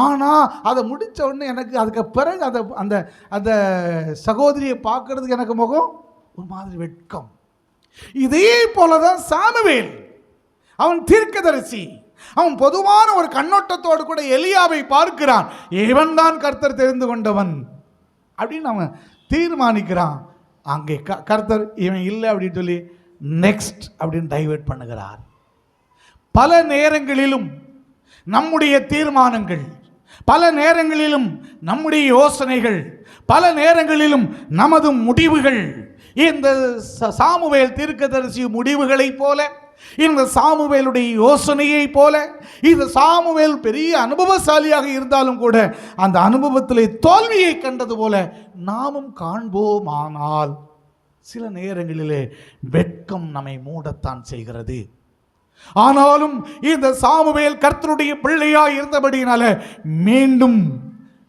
ஆனால் அதை முடித்த உடனே எனக்கு அதுக்கு பிறகு அந்த அந்த சகோதரியை பார்க்கறதுக்கு எனக்கு முகம் ஒரு மாதிரி வெட்கம். இதே போலதான் சாமுவேல், அவன் தீர்க்கதரிசி, அவன் பொதுவான ஒரு கண்ணோட்டத்தோடு கூட எலியாவை பார்க்கிறான். இவன் தான் கர்த்தர் தெரிந்து கொண்டவன் அப்படின்னு அவன் தீர்மானிக்கிறான். அங்கே கர்த்தர் இவன் இல்லை அப்படின்னு சொல்லி நெக்ஸ்ட் அப்படின்னு டைவர்ட் பண்ணுகிறார். பல நேரங்களிலும் நம்முடைய தீர்மானங்கள், பல நேரங்களிலும் நம்முடைய யோசனைகள், பல நேரங்களிலும் நமது முடிவுகள் இந்த சாமுவேல் தீர்க்கதரிசி முடிவுகளை போல, இந்த சாமுவேலுடைய யோசனையை போல, இந்த சாமுவேல் பெரிய அனுபவசாலியாக இருந்தாலும் கூட அந்த அனுபவத்திலே தோல்வியை கண்டது போல நாமும் காண்போமானால் சில நேரங்களிலே வெட்கம் நம்மை மூடத்தான் செய்கிறது. ஆனாலும் இந்த சாமுவேல் கர்த்தருடைய பிள்ளையாய் இருந்தபடியினால மீண்டும்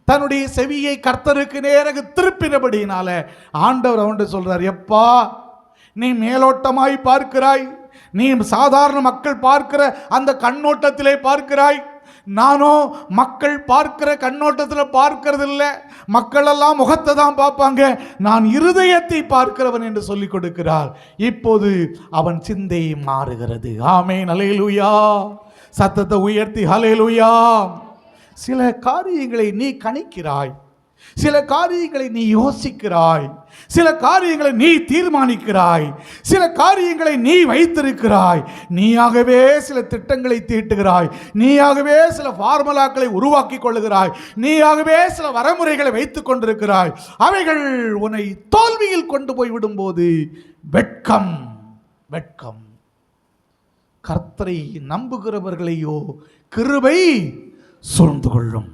தன்னுடைய செவியை கர்த்தருக்கு நேராக திருப்பினபடியினால ஆண்டவர் அவன் சொல்றார், எப்பா நீ மேலோட்டமாய் பார்க்கிறாய், நீ சாதாரண மக்கள் பார்க்கிற அந்த கண்ணோட்டத்திலே பார்க்கிறாய், நானோ மக்கள் பார்க்கிற கண்ணோட்டத்தில் பார்க்கிறது இல்லை, மக்கள் எல்லாம் முகத்தை தான் பார்ப்பாங்க, நான் இருதயத்தை பார்க்கிறவன் என்று சொல்லிக் கொடுக்கிறார். இப்போது அவன் சிந்தை மாறுகிறது. ஆமென், ஹல்லேலூயா. சத்தத்தை உயர்த்தி ஹல்லேலூயா. சில காரியங்களை நீ கணிக்கிறாய், சில காரியங்களை நீ யோசிக்கிறாய், சில காரியங்களை நீ தீர்மானிக்கிறாய், சில காரியங்களை நீ வைத்திருக்கிறாய், நீயாகவே சில திட்டங்களை தீட்டுகிறாய், நீயாகவே சில ஃபார்முலாக்களை உருவாக்கி கொள்ளுகிறாய், நீயாகவே சில வரமுறைகளை வைத்துக் கொண்டிருக்கிறாய். அவைகள் உன்னை தோல்வியில் கொண்டு போய் விடும்போது வெட்கம், வெட்கம். கர்த்தரை நம்புகிறவர்களையோ கிருபை சூழ்ந்து கொள்ளும்.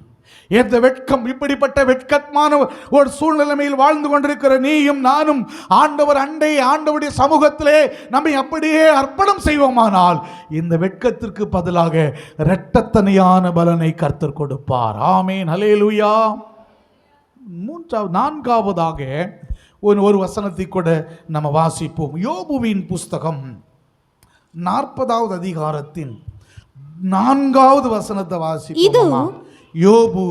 எந்த வெட்கம், இப்படிப்பட்ட வெட்கமான ஒரு சூழ்நிலைமையில் வாழ்ந்து கொண்டிருக்கிற நீயும் நானும் ஆண்டவர் அண்டை, ஆண்டவருடைய சமூகத்திலே நம்மை அப்படியே அர்ப்பணம் செய்வோமானால் இந்த வெட்கத்திற்கு பதிலாக இரட்டத்தனையான பலனை கர்த்தர் கொடுப்பார். ஆமென், ஹல்லேலூயா. நான்காவதாக ஒரு வசனத்தை கூட நம்ம வாசிப்போம். யோபுவின் புஸ்தகம் 40வது அதிகாரத்தின் 4வது வசனத்தை வாசிப்போம். யோபு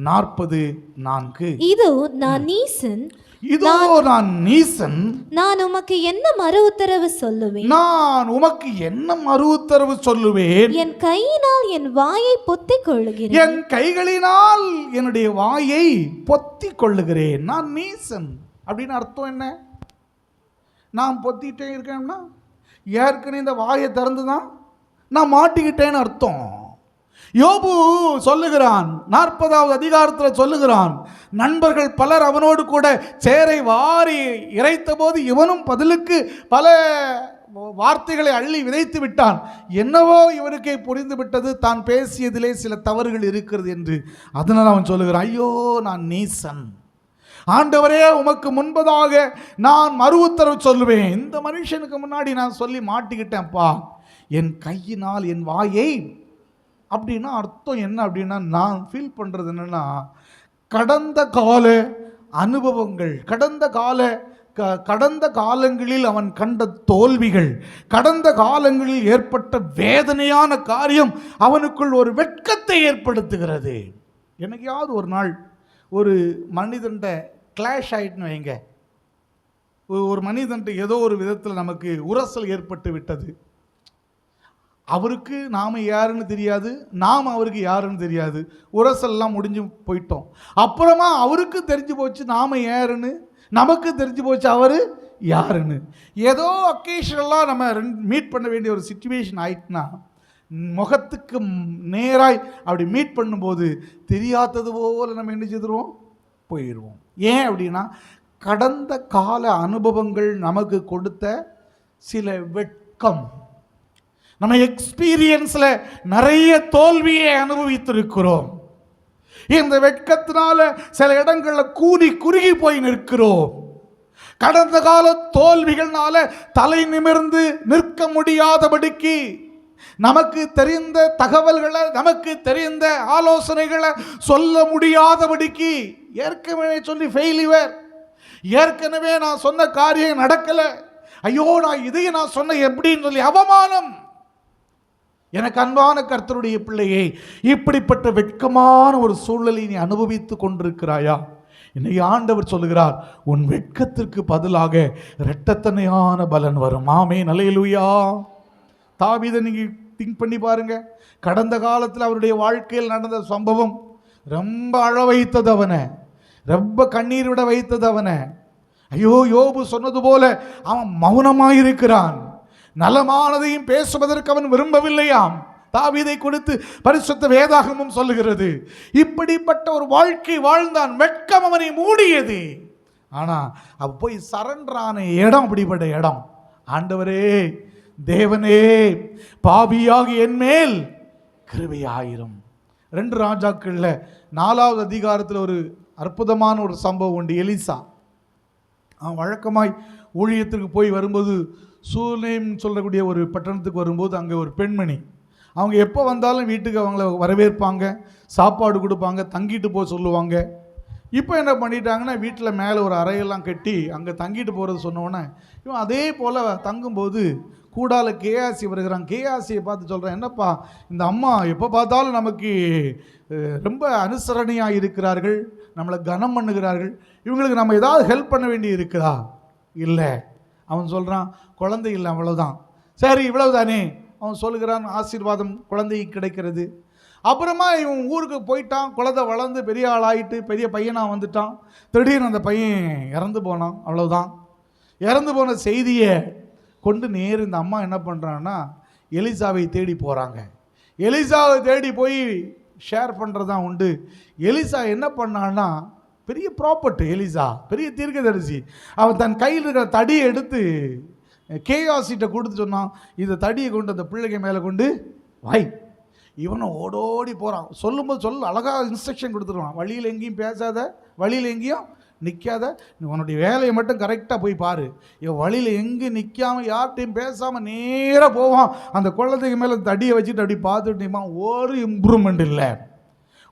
40:4. இதோ நான் நீசன், இதோ நான் நீசன், நான் உமக்கு என்ன மறு உத்தரவு சொல்லுவேன், நான் உமக்கு என்ன மறு உத்தரவு சொல்லுவேன், என் கையினால் என் வாயை பொத்திக் கொள்ளுகிறேன், என் கைகளினால் என்னுடைய வாயை பொத்திக் கொள்ளுகிறேன். நான் நீசன் அப்படின்னு அர்த்தம் என்ன? நான் பொத்திட்டே இருக்கேன்னா ஏற்கனவே இந்த வாயை திறந்துதான் நான் மாட்டிக்கிட்டேன்னு அர்த்தம். யோபு சொல்லுகிறான், 40வது அதிகாரத்தில் சொல்லுகிறான், நண்பர்கள் பலர் அவனோடு கூட சேரை வாரி இறைத்த போது இவனும் பதிலுக்கு பல வார்த்தைகளை அள்ளி விதைத்து விட்டான். என்னவோ இவனுக்கே புரிந்து விட்டது தான் பேசியதிலே சில தவறுகள் இருக்கிறது என்று. அதனால் அவன் சொல்லுகிறான், ஐயோ நான் நீசன், ஆண்டவரே உமக்கு முன்பதாக நான் மறு உத்தரவு சொல்லுவேன். இந்த மனுஷனுக்கு முன்னாடி நான் சொல்லி மாட்டிக்கிட்டேன்ப்பா, என் கையினால் என் வாயை. அப்படின்னா அர்த்தம் என்ன அப்படின்னா, நான் ஃபீல் பண்ணுறது என்னென்னா, கடந்த கால அனுபவங்கள், கடந்த காலங்களில் அவன் கண்ட தோல்விகள், கடந்த காலங்களில் ஏற்பட்ட வேதனையான காரியம் அவனுக்குள் ஒரு வெட்கத்தை ஏற்படுத்துகிறது. என்னைக்காவது ஒரு நாள் ஒரு மனிதன்ட கிளாஷ் ஆகிட்டுன்னு வைங்க, ஒரு மனிதன்ட்டு ஏதோ ஒரு விதத்தில் நமக்கு உரசல் ஏற்பட்டு விட்டது. அவருக்கு நாம் யாருன்னு தெரியாது, நாம் அவருக்கு யாருன்னு தெரியாது, உரசல்லாம் முடிஞ்சு போயிட்டோம். அப்புறமா அவருக்கு தெரிஞ்சு போச்சு நாம் யாருன்னு, நமக்கு தெரிஞ்சு போச்சு அவர் யாருன்னு. ஏதோ அக்கேஷனலாக நம்ம மீட் பண்ண வேண்டிய ஒரு சிச்சுவேஷன் ஆயிட்டுனா, முகத்துக்கு நேராய் அப்படி மீட் பண்ணும்போது தெரியாதது போல் நம்ம என்ன செய்துருவோம், போயிடுவோம். ஏன் அப்படின்னா, கடந்த கால அனுபவங்கள் நமக்கு கொடுத்த சில வெட்கம். நம்ம எக்ஸ்பீரியன்ஸில் நிறைய தோல்வியை அனுபவித்திருக்கிறோம். இந்த வெட்கத்தினால சில இடங்களில் கூடி குறுகி போய் நிற்கிறோம். கடந்த கால தோல்விகள்னால தலை நிமிர்ந்து நிற்க முடியாதபடிக்கு நமக்கு தெரிந்த தகவல்களை, நமக்கு தெரிந்த ஆலோசனைகளை சொல்ல முடியாதபடிக்கு, ஏற்கனவே சொல்லி ஃபெயிலியர், ஏற்கனவே நான் சொன்ன காரியம் நடக்கலை, ஐயோ நான் இதையும் நான் சொன்ன எப்படின்னு சொல்லி அவமானம். எனக்கு அன்பான கர்த்தருடைய பிள்ளையே, இப்படிப்பட்ட வெட்கமான ஒரு சூழலை நீ அனுபவித்து கொண்டிருக்கிறாயா? இன்னைக்கு ஆண்டவர் சொல்லுகிறார், உன் வெட்கத்திற்கு பதிலாக இரட்டத்தனையான பலன் வரும். ஆமென், அல்லேலூயா. தாவீதை நீங்க திங்க் பண்ணி பாருங்க. கடந்த காலத்தில் அவருடைய வாழ்க்கையில் நடந்த சம்பவம் ரொம்ப அழ வைத்தது அவனை, ரொம்ப கண்ணீர் விட வைத்தது அவனை. ஐயோ, யோபு சொன்னது போல அவன் மௌனமாயிருக்கிறான். நலமானதையும் பேசுவதற்கு அவன் விரும்பவில்லையாம். தாவீதை குறித்து பரிசுத்த வேதாகமும் சொல்லுகிறது. இப்படிப்பட்ட ஒரு வாழ்க்கை வாழ்ந்தான். வெட்கம் அவனை மூடியது. ஆனா அவ போய் சரண்டரான இடம் அப்படிப்பட்ட இடம். ஆண்டவரே, தேவனே, பாவியாகி என் மேல் கிருபையாயிரும். 2 ராஜாக்கள்ல 4வது அதிகாரத்தில் ஒரு அற்புதமான ஒரு சம்பவம் உண்டு. எலிசா அவன் வழக்கமாய் ஊழியத்திற்கு போய் வரும்போது, சூனேம் சொல்லக்கூடிய ஒரு பட்டணத்துக்கு வரும்போது அங்கே ஒரு பெண்மணி, அவங்க எப்போ வந்தாலும் வீட்டுக்கு அவங்கள வரவேற்பாங்க, சாப்பாடு கொடுப்பாங்க, தங்கிட்டு போக சொல்லுவாங்க. இப்போ என்ன பண்ணிட்டாங்கன்னா, வீட்டில் மேலே ஒரு அறையெல்லாம் கட்டி அங்கே தங்கிட்டு போகிறது சொன்னோன்னே, இவன் அதே போல் தங்கும்போது கூடால கேஆசி வருகிறான். கேஆசியை பார்த்து சொல்கிறேன், என்னப்பா இந்த அம்மா எப்போ பார்த்தாலும் நமக்கு ரொம்ப அனுசரணையாக இருக்கிறார்கள், நம்மளை கனம் பண்ணுகிறார்கள், இவங்களுக்கு நம்ம ஏதாவது ஹெல்ப் பண்ண வேண்டி இருக்குதா? இல்லை. அவன் சொல்கிறான், குழந்தை இல்லை, அவ்வளோதான். சரி, இவ்வளவுதானே. அவன் சொல்லுகிறான், ஆசீர்வாதம் குழந்தை கிடைக்கிறது. அப்புறமா இவன் ஊருக்கு போயிட்டான், குழந்தை வளர்ந்து பெரிய ஆளாயிட்டு பெரிய பையனாக வந்துட்டான். திடீர்னு அந்த பையன் இறந்து போனான். அவ்வளோதான். இறந்து போன செய்தியை கொண்டு நேர் இந்த அம்மா என்ன பண்ணுறான்னா, எலிசாவை தேடி போகிறாங்க. எலிசாவை தேடி போய் ஷேர் பண்ணுறது தான் உண்டு. எலிசா என்ன பண்ணான்னா, பெரிய ப்ராப்பர்ட்டி, எலிசா பெரிய தீர்க்கதரிசி. அவன் தன் கையில் இருக்கிற தடியை எடுத்து கேயாசிட்ட கொடுத்து சொன்னான், இந்த தடியை கொண்டு அந்த பிள்ளைங்க மேலே கொண்டு வை. இவனை ஓடோடி போகிறான். சொல்லும்போது அழகாக இன்ஸ்ட்ரக்ஷன் கொடுத்துருவான். வழியில் எங்கேயும் பேசாத, வழியில் எங்கேயும் நிற்காத, உன்னுடைய வேலையை மட்டும் கரெக்டாக போய் பாரு. இவன் வழியில் எங்கேயும் நிற்காமல் யார்கிட்டையும் பேசாமல் நேராக போவான். அந்த குழந்தைங்க மேலே தடியை வச்சுட்டு அப்படி பார்த்துட்டீமா, ஒரு இம்ப்ரூவ்மெண்ட் இல்லை.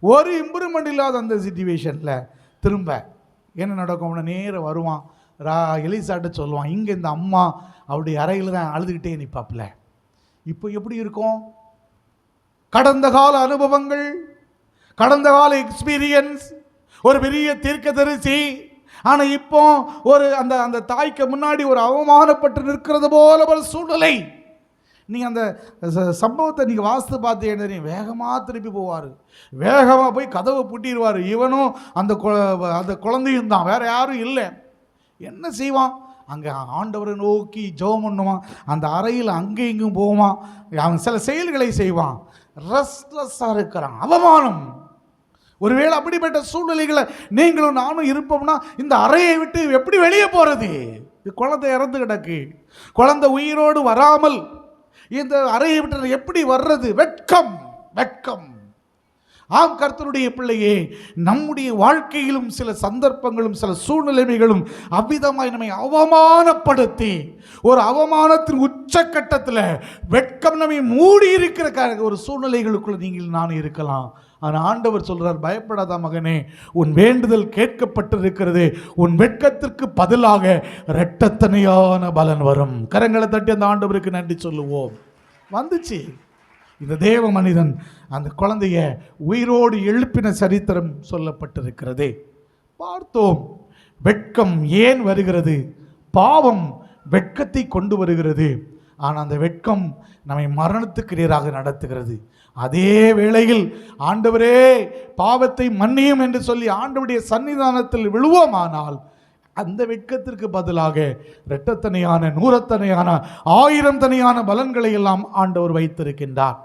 ஒரு இம்ப்ரூவ்மெண்ட் இல்லாத அந்த சிச்சுவேஷனில் திரும்ப என்ன நடக்கும், நேரம் வருவான், எலிசாட்ட சொல்லுவான், இங்கே இந்த அம்மா அவருடைய அறையில் தான் அழுதுகிட்டே நிற்பாப்புல. இப்போ எப்படி இருக்கும்? கடந்த கால அனுபவங்கள், கடந்த கால எக்ஸ்பீரியன்ஸ், ஒரு பெரிய தீர்க்கதரிசி. ஆனால் இப்போ ஒரு அந்த அந்த தாய்க்கு முன்னாடி ஒரு அவமானப்பட்டு நிற்கிறது போல ஒரு சூழ்நிலை. நீங்கள் அந்த சம்பவத்தை நீங்கள் வாசித்து பார்த்து வேகமாக திருப்பி போவார், வேகமாக போய் கதவை பூட்டிடுவார். இவனும் அந்த குழந்தையும் தான், வேற யாரும் இல்லை. என்ன செய்வான்? அங்கே ஆண்டவரை நோக்கி ஜெபம் பண்ணுவான், அந்த அறையில் அங்கே இங்கும் போவான், அவன் சில செயல்களை செய்வான். ரெஸ்ட்லெஸ்ஸாக இருக்கிறான், அவமானம். ஒருவேளை அப்படிப்பட்ட சூழ்நிலைகளை நீங்களும் நானும் இருப்போம்னா இந்த அறையை விட்டு எப்படி வெளியே போகிறது? குழந்தை இறந்து கிடக்கு, குழந்தை உயிரோடு வராமல் இந்த அறையை விட்டு எப்படி வர்றது? வெட்கம், வெட்கம். ஆம் கர்த்தருடைய பிள்ளையே, நம்முடைய வாழ்க்கையிலும் சில சந்தர்ப்பங்களும் சில சூழ்நிலைகளும் அவ்விதமாய் நம்மை அவமானப்படுத்தி ஒரு அவமானத்தின் உச்சக்கட்டத்தில் வெட்கம் நம்மை மூடி இருக்கிற ஒரு சூழ்நிலைகளுக்குள்ள நீங்கள் நான் இருக்கலாம். ஆனால் ஆண்டவர் சொல்றார், பயப்படாத மகனே, உன் வேண்டுதல் கேட்கப்பட்டிருக்கிறது, உன் வெட்கத்திற்கு பதிலாக இரட்டத்தனையான பலன் வரும். கரங்களை தட்டி அந்த ஆண்டவருக்கு நன்றி சொல்லுவோம். வந்துச்சு. இந்த தேவ மனிதன் அந்த குழந்தைய உயிரோடு எழுப்பின சரித்திரம் சொல்லப்பட்டிருக்கிறது. பார்த்தோம். வெட்கம் ஏன் வருகிறது? பாவம் வெட்கத்தை கொண்டு வருகிறது. ஆனால் அந்த வெட்கம் நம்மை மரணத்துக்கு நேராக நடத்துகிறது. அதே வேளையில் ஆண்டவரே பாவத்தை மன்னியும் என்று சொல்லி ஆண்டவருடைய சன்னிதானத்தில் விழுவோமானால் அந்த வெட்கத்திற்கு பதிலாக இரட்டத்தனையான, நூறத்தனையான, 1000 தனையான பலன்களை எல்லாம் ஆண்டவர் வைத்திருக்கின்றார்.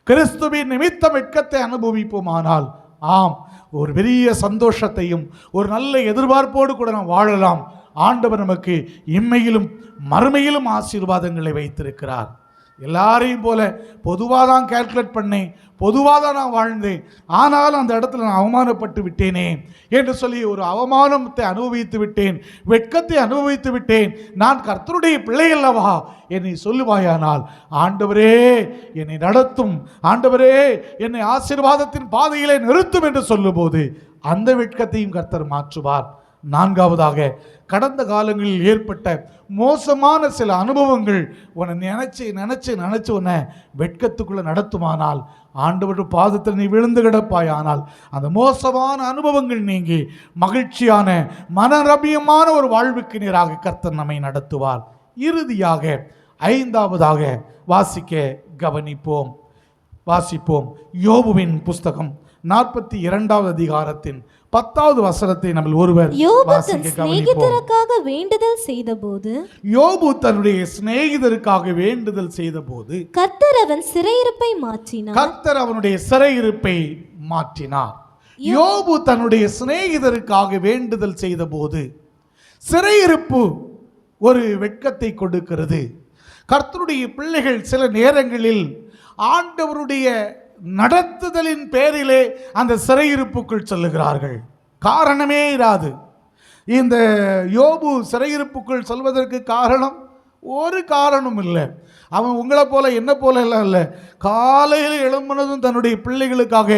கிறிஸ்துவின் நிமித்த வெட்கத்தை அனுபவிப்போமானால் ஆம், ஒரு பெரிய சந்தோஷத்தையும் ஒரு நல்ல எதிர்பார்ப்போடு கூட நாம் வாழலாம். ஆண்டவர் நமக்கு இம்மையிலும் மறுமையிலும் ஆசீர்வாதங்களை வைத்திருக்கிறார். எல்லாரையும் போல பொதுவாக தான் கால்குலேட் பண்ணேன், பொதுவாக தான் நான் வாழ்ந்தேன், ஆனாலும் அந்த இடத்துல நான் அவமானப்பட்டு விட்டேனே என்று சொல்லி ஒரு அவமானத்தை அனுபவித்து விட்டேன், வெட்கத்தை அனுபவித்து விட்டேன், நான் கர்த்தருடைய பிள்ளை அல்லவா என்னை சொல்லுவாயானால், ஆண்டவரே என்னை நடத்தும், ஆண்டவரே என்னை ஆசீர்வாதத்தின் பாதையிலே நிறுத்தும் என்று சொல்லும்போது அந்த வெட்கத்தையும் கர்த்தர் மாற்றுவார். 4வதாக, கடந்த காலங்களில் ஏற்பட்ட மோசமான சில அனுபவங்கள் உன்னை நினைச்சு உன்னை வெட்கத்துக்குள்ள நடத்துமானால், ஆண்டவருடைய பாதத்தில் நீ விழுந்து கிடப்பாயானால் அந்த மோசமான அனுபவங்கள் நீங்கி மகிழ்ச்சியான மனரபியமான ஒரு வாழ்வுக்கு நேராக கர்த்தர் நம்மை நடத்துவார். இறுதியாக 5வதாக வாசிப்போம். யோபுவின் புஸ்தகம் 42வது அதிகாரத்தின் 10வது வசனத்தை நம்ம ஒருவர் சிநேகிதருக்காக வேண்டுதல் செய்தபோது, யோபு தன்னுடைய சிநேகிதருக்காக வேண்டுதல் செய்தபோது கர்த்தர் அவன் சிறையிருப்பை மாற்றினார். கர்த்தர் அவனுடைய சிறையிருப்பை மாற்றினார். யோபு தன்னுடைய சிநேகிதருக்காக வேண்டுதல் செய்தபோது சிறையிருப்பு ஒரு வெட்கத்தை கொடுக்கிறது. கர்த்தருடைய பிள்ளைகள் சில நேரங்களில் ஆண்டவருடைய நடத்துதலின் பேரிலே அந்த சிறையிருப்புக்குள் செல்லுகிறார்கள். காரணமே இராது. இந்த யோபு சிறையிருப்புக்குள் செல்வதற்கு காரணம் ஒரு காரணமும் இல்லை. அவன் உங்களை போல என்ன போல எல்லாம் இல்லை. காலையில் எழும்பினதும் தன்னுடைய பிள்ளைகளுக்காக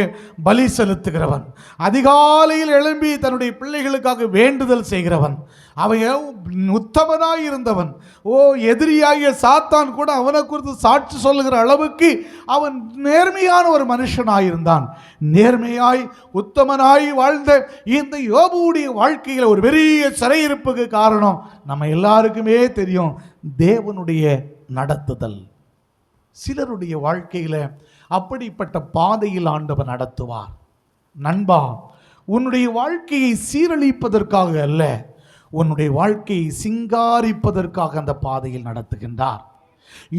பலி செலுத்துகிறவன், அதிகாலையில் எழும்பி தன்னுடைய பிள்ளைகளுக்காக வேண்டுதல் செய்கிறவன், அவன் உத்தமனாய் இருந்தவன். எதிரியாகிய சாத்தான் கூட அவனை குறித்து சாட்சி சொல்லுகிற அளவுக்கு அவன் நேர்மையான ஒரு மனுஷனாயிருந்தான். நேர்மையாய் உத்தமனாய் வாழ்ந்த இந்த யோபுவுடைய வாழ்க்கையில் ஒரு பெரிய சிறையிருப்புக்கு காரணம் நம்ம எல்லாருக்குமே தெரியும், தேவனுடைய நடத்துதல். சிலருடைய வாழ்க்கையில் அப்படிப்பட்ட பாதையில் ஆண்டவர் நடத்துவார். நண்பா, உன்னுடைய வாழ்க்கையை சீரழிப்பதற்காக அல்ல, உன்னுடைய வாழ்க்கையை சிங்காரிப்பதற்காக அந்த பாதையில் நடத்துகின்றார்.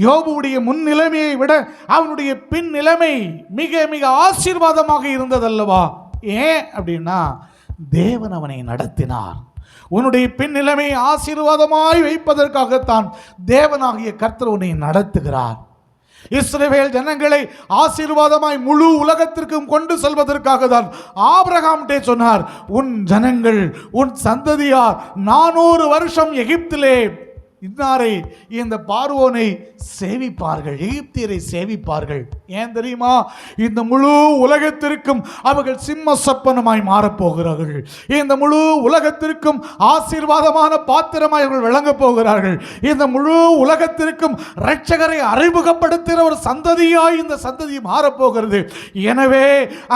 யோபுடைய முன் நிலைமையை விட அவனுடைய பின் நிலைமை மிக மிக ஆசீர்வாதமாக இருந்ததல்லவா? ஏன் அப்படின்னா தேவன் அவனை நடத்தினார். உன்னுடைய பின் நிலைமையை ஆசீர்வாதமாய் வைப்பதற்காகத்தான் தேவனாகிய கர்த்தர் உன்னை நடத்துகிறார். இஸ்ரவேல் ஜனங்களை ஆசீர்வாதமாய் முழு உலகத்திற்கும் கொண்டு செல்வதற்காக தான் ஆபிரகாம்டே சொன்னார், உன் ஜனங்கள் உன் சந்ததியார் 400 வருஷம் எகிப்திலே இன்னாரை இந்த பார்வோனை சேவிப்பார்கள், எகிப்தியரை சேவிப்பார்கள். ஏன் தெரியுமா? இந்த முழு உலகத்திற்கும் அவர்கள் சிம்ம சொப்பனமாய் மாறப்போகிறார்கள். இந்த முழு உலகத்திற்கும் ஆசீர்வாதமான பாத்திரமாய் அவர்கள் விளங்கப் போகிறார்கள். இந்த முழு உலகத்திற்கும் இரட்சகரை அறிமுகப்படுத்துகிற ஒரு சந்ததியாய் இந்த சந்ததி மாறப்போகிறது. எனவே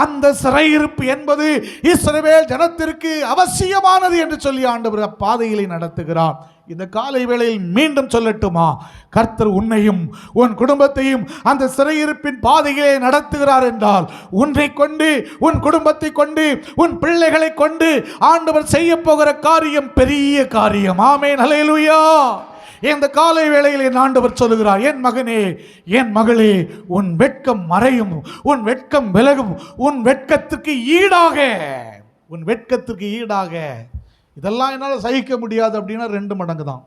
அந்த சிறையிருப்பு என்பது இஸ்ரவேல் ஜனத்திற்கு அவசியமானது என்று சொல்லி ஆண்டவர் பாதையிலே நடத்துகிறார். இந்த காலை வேளையில் மீண்டும் சொல்லட்டுமா? கர்த்தர் உன்னையும் உன் குடும்பத்தையும் அந்த சிறையிருப்பின் பாதையிலே நடத்துகிறார் என்றால், உன்னை கொண்டு, உன் குடும்பத்தை கொண்டு, உன் பிள்ளைகளை கொண்டு ஆண்டவர் செய்ய போகிற காரியம் பெரிய காரியம். ஆமென், ஹல்லேலூயா. இந்த காலை வேளையில் என் ஆண்டவர் சொல்லுகிறார், என் மகனே, என் மகளே, உன் வெட்கம் மறையும், உன் வெட்கம் விலகும், உன் வெட்கத்திற்கு ஈடாக, உன் வெட்கத்திற்கு ஈடாக. இதெல்லாம் என்னால் சகிக்க முடியாது அப்படின்னா 2 மடங்கு தான்.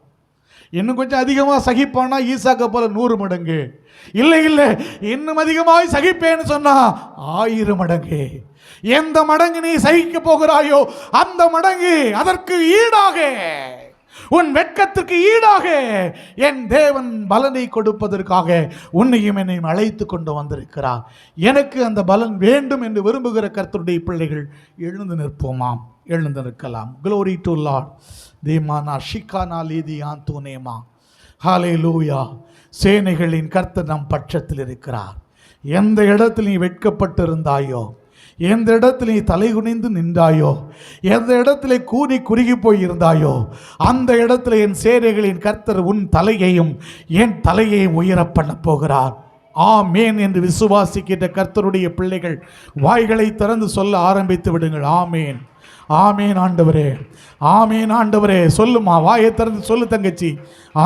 இன்னும் கொஞ்சம் அதிகமாக சகிப்பானா ஈசாக்க போல 100 மடங்கு. இல்லை இல்லை, இன்னும் அதிகமாக சகிப்பேன்னு சொன்னா 1000 மடங்கு. எந்த மடங்கு நீ சகிக்க போகிறாயோ அந்த மடங்கு அதற்கு ஈடாக, உன் வெட்கத்திற்கு ஈடாக என் தேவன் பலனை கொடுப்பதற்காக உன்னையும் என்னையும் அழைத்து கொண்டு வந்திருக்கிறார். எனக்கு அந்த பலன் வேண்டும் என்று விரும்புகிற கர்த்தருடைய பிள்ளைகள் எழுந்து நிற்போமாம், எழுந்து நிற்கலாம். Glory to Lord. தேமானா ஷிகானா லீதியான் தூனேமா. ஹல்லேலூயா. சேனைகளின் கர்த்தர் நம் பட்சத்தில் இருக்கிறார். எந்த இடத்தில் நீ வெட்கப்பட்டு இருந்தாயோ, எந்த இடத்துல நீ தலை குனிந்து நின்றாயோ, எந்த இடத்துல கூனி குறுகி போய் இருந்தாயோ, அந்த இடத்துல என் சேனைகளின் கர்த்தர் உன் தலையையும் என் தலையையும் உயர பண்ண போகிறார். ஆமேன் என்று விசுவாசிக்கின்ற கர்த்தருடைய பிள்ளைகள் வாய்களை திறந்து சொல்ல ஆரம்பித்து விடுங்கள். ஆமேன், ஆமேன் ஆண்டவரே, ஆமேன் ஆண்டவரே. சொல்லுமா, வாயை திறந்து சொல்லு தங்கச்சி.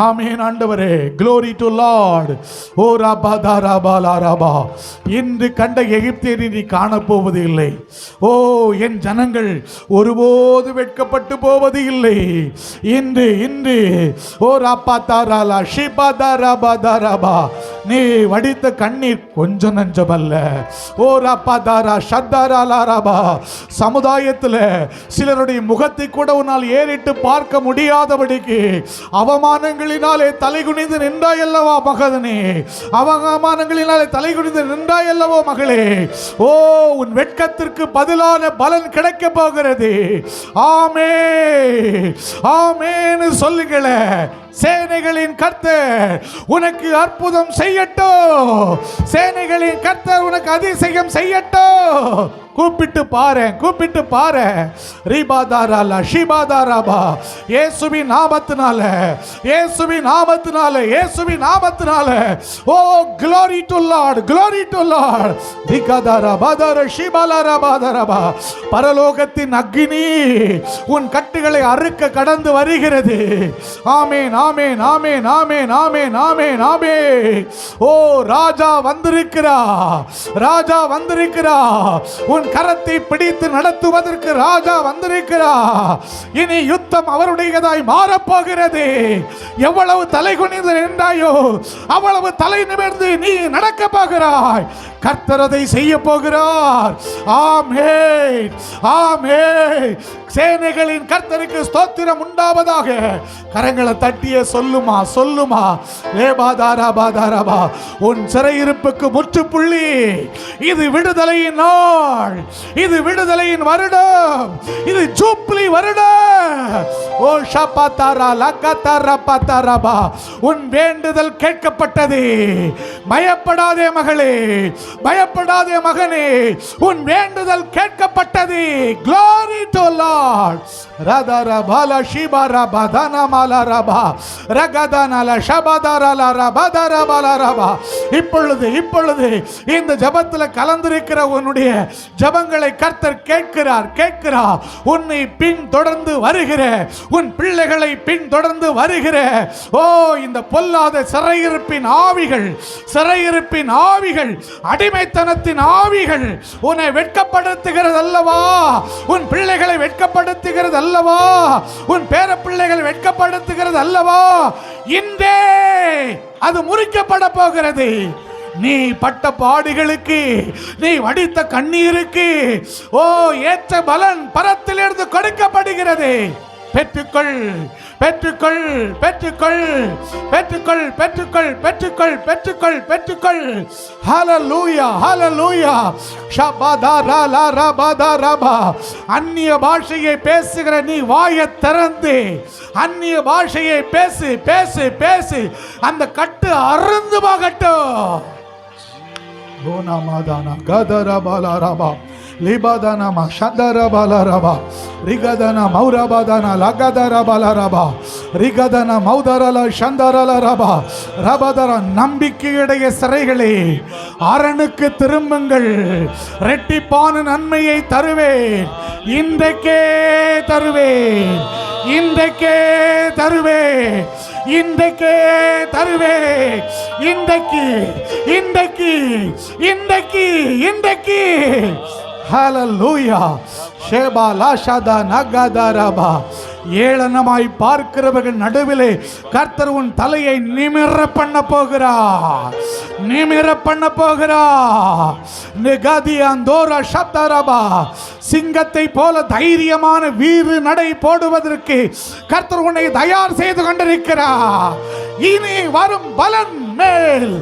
ஆமேன் ஆண்டவரே. Glory to Lord. ஓ ராபா தாராபா லாராபா. இன்று கண்ட எகிப்தியரை நீ காணப்போவது இல்லை. ஓ, என் ஜனங்கள் ஒருபோது வெட்கப்பட்டு போவது இல்லை. இன்று இன்று ஓ ராபா தாராலா ஷிபா தாராபா தாராபா. நீ வடித்த கண்ணீர் கொஞ்சம் நஞ்சமல்ல. ஓ ராபா தாரா ஷத்தாரா லாராபா. சமுதாயத்தில் சிலருடைய முகத்தை கூட உன்னால் ஏறிட்டு பார்க்க முடியாதபடிக்கு அவமானங்களினாலே தலைகுனிந்து நின்றாயல்லவா மகனே, அவமானங்களினாலே தலைகுனிந்து நின்றாயல்லவோ மகளே. ஓ, உன் வெட்கத்திற்கு பதிலான பலன் கிடைக்க போகிறது. ஆமே ஆமேன்னு சொல்லுங்களே. சேனைகளின் கர்த்தர் உனக்கு அற்புதம் செய்யட்டும். சேனைகளின் கர்த்தர் உனக்கு அதிசயம் செய்யட்டும். கூப்பிட்டு பாரு, கூப்பிட்டு பாரு. ரீபாதாராலா ஷிபாதாராபா. இயேசுவின் நாமத்தினால, இயேசுவின் நாமத்தினால, இயேசுவின் நாமத்தினால. ஓ, glory to Lord, glory to Lord. ரிகாதாரா பாதாரா ஷிபாலாரா பாதாராபா. பரலோகத்தின் அக்கினி உன் கட்டுகளை அறுக்க கடந்து வருகிறது. ஆமென், ஆமென், ஆமென், ஆமென், ஆமென், ஆமென், ஆமென். ஓ, ராஜா வந்திருக்கிறார், ராஜா வந்திருக்கிறார். உன் கரத்தை பிடித்து நடத்துவதற்கு ராஜா வந்திருக்கிறார். இனி யுத்தம் அவருடையதாய் மாறப்போகிறது. எவ்வளவு தலை குனிந்து நின்றாயோ அவ்வளவு தலை நிமிர்ந்து நீ நடக்க போகிறாய். கர்த்தர் அதை செய்ய போகிறார். ஆமென், ஆமென். சேனைகளின் கர்த்தருக்கு ஸ்தோத்திரம் உண்டாவதாக. கரங்களை தட்டிய சொல்லுமா, சொல்லுமா. லேபாதாரா பாதாராபா. உன் சிறையிருப்புக்கு முற்றுப்புள்ளி. இது விடுதலையின் நாள், இது விடுதலையின் வருடம், இது ஜூப்ளி வருடம். ஓ ஷபாதாரா லகதாரா பாதாராபா. உன் வேண்டுதல் கேட்கப்பட்டது. பயப்படாதே மகளே, பயப்படாதே மகனே, உன் வேண்டுதல் கேட்கப்பட்டது. Glory to Lord. ராதாரா பாலா ஷிபாரா பாதானா மாலாராபா ரகதானாலா ஷபாதாராலா ரபாதாரா பாலாராபா. இப்பொழுது இப்பொழுது இந்த ஜபத்தில் கலந்திருக்கிற உன்னுடைய ஜபங்களை கர்த்தர் கேட்கிறார், கேட்கிறார். உன்னை பின் தொடர்ந்து வருகிற, உன் பிள்ளைகளை பின் தொடர்ந்து வருகிற ஓ, இந்த பொல்லாத சிறையிருப்பின் ஆவிகள், சிறையிருப்பின் ஆவிகள், அடிமைத்தனத்தின் ஆவிகள் உன்னை வெட்கப்படுத்துகிறது அல்லவா? உன் பிள்ளைகளை வெட்கப்படுத்துகிறது அல்லவா? உன் பேர பிள்ளைகள் வெட்கப்படுத்துகிறது அல்லவா? இன்றே அது முறிக்கப்பட போகிறது. நீ பட்ட பாடுகளுக்கு, நீ வடித்த கண்ணீருக்கு ஓ, ஏற்ற பலன் பரத்திலிருந்து கொடுக்கப்படுகிறது. பெற்றுக்கொள் பெற்றுக்கொள் பெற்றுக்கொள் பெற்றுக்கொள் பெற்றுக்கொள் பெற்றுக்கொள் பெற்றுக்கொள் பெற்றுக்கொள். ஹல்லேலூயா ஹல்லேலூயா. ஷபதரலரபதரபா. அந்நிய பாஷையை பேசுகிற நீ வாயை திறந்து அந்நிய பாஷையை பேசு பேசு பேசு. அந்த கட்டு அறுந்து போகட்டும். கோனமாதானா கதரபலரபா லிபதன மஷதரபலரபா ரிகதன மௌரபதன லகதரபலரபா ரிகதன மௌதரல சந்தரலரபா ரபதர. நம்பிக்கையுடைய சிறைகளே அரணுக்கு திரும்புங்கள், ரெட்டிப்பான நன்மையை தருவேன், இன்றைக்கே தருவேன், இன்றைக்கே தருவேன், இன்றைக்கே தருவேன், இன்றைக்கு இன்றைக்கு இன்றைக்கு இன்றைக்கு. ஹல்லேலூயா. ஷேபா லாஷாதா நகதரபா. ஏளனமாய் பார்க்கிறவர்கள் நடுவிலே கர்த்தர் உன் தலையை நிமிர பண்ண போகிறார், நிமிர பண்ண போகிறார். நிகதியந்தோர சப்தரபா. சிங்கத்தை போல தைரியமான வீறு நடை போடுவதற்கு கர்த்தர் உன்னை தயார் செய்து கொண்டிருக்கிறார். இனி வரும் பலன் மேல்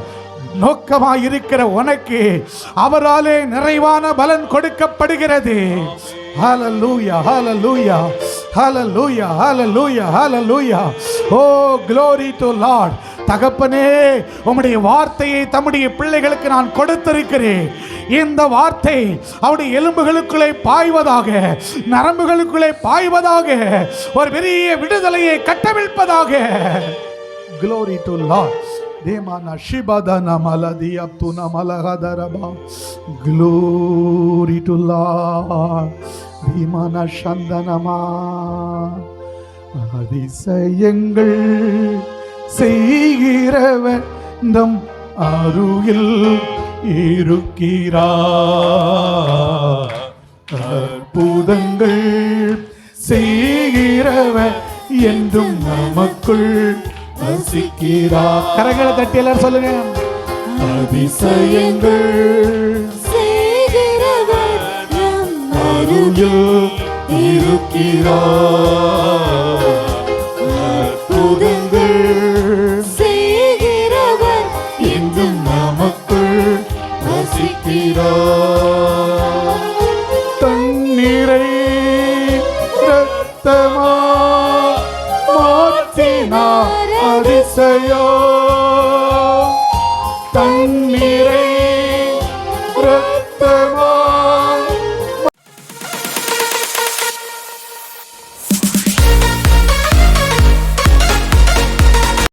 நோக்கமாயிருக்கிற உனக்கு அவராலே நிறைவான பலன் கொடுக்கப்படுகிறது. ஹல்லேலூயா ஹல்லேலூயா ஹல்லேலூயா ஹல்லேலூயா ஹல்லேலூயா. ஓ glory to Lord. தகப்பனே, உம்முடைய வார்த்தையை தம்முடைய பிள்ளைகளுக்கு நான் கொடுத்திருக்கிறேன். இந்த வார்த்தை அவருடைய எலும்புகளுக்குள்ளே பாய்வதாக, நரம்புகளுக்குள்ளே பாய்வதாக, ஒரு பெரிய விடுதலையை கட்டவிழ்ப்பதாக. glory to Lord. தேமானா ஷிபதன Malathi அப்துன மலகதரபா. glory to Lord. தீமானா சந்தனமா. அதிசயங்கள் செய்கிறவன் நம் அருகில் இருக்கிறார். அற்புதங்கள் செய்கிறவன் என்றும் நமக்குள் வசிக்கிறார். கரங்களை தட்டி எல்லாரும் சொல்லுங்க. அதிசயங்கள் செய்கிறவர் நம் அருகில் இருக்கிறார். அற்புதங்கள் செய்கிறவர் என்றும் நமக்குள் வசிக்கிறார். தண்ணீரை இரத்தமா மாற்றினார் அதிசயம்.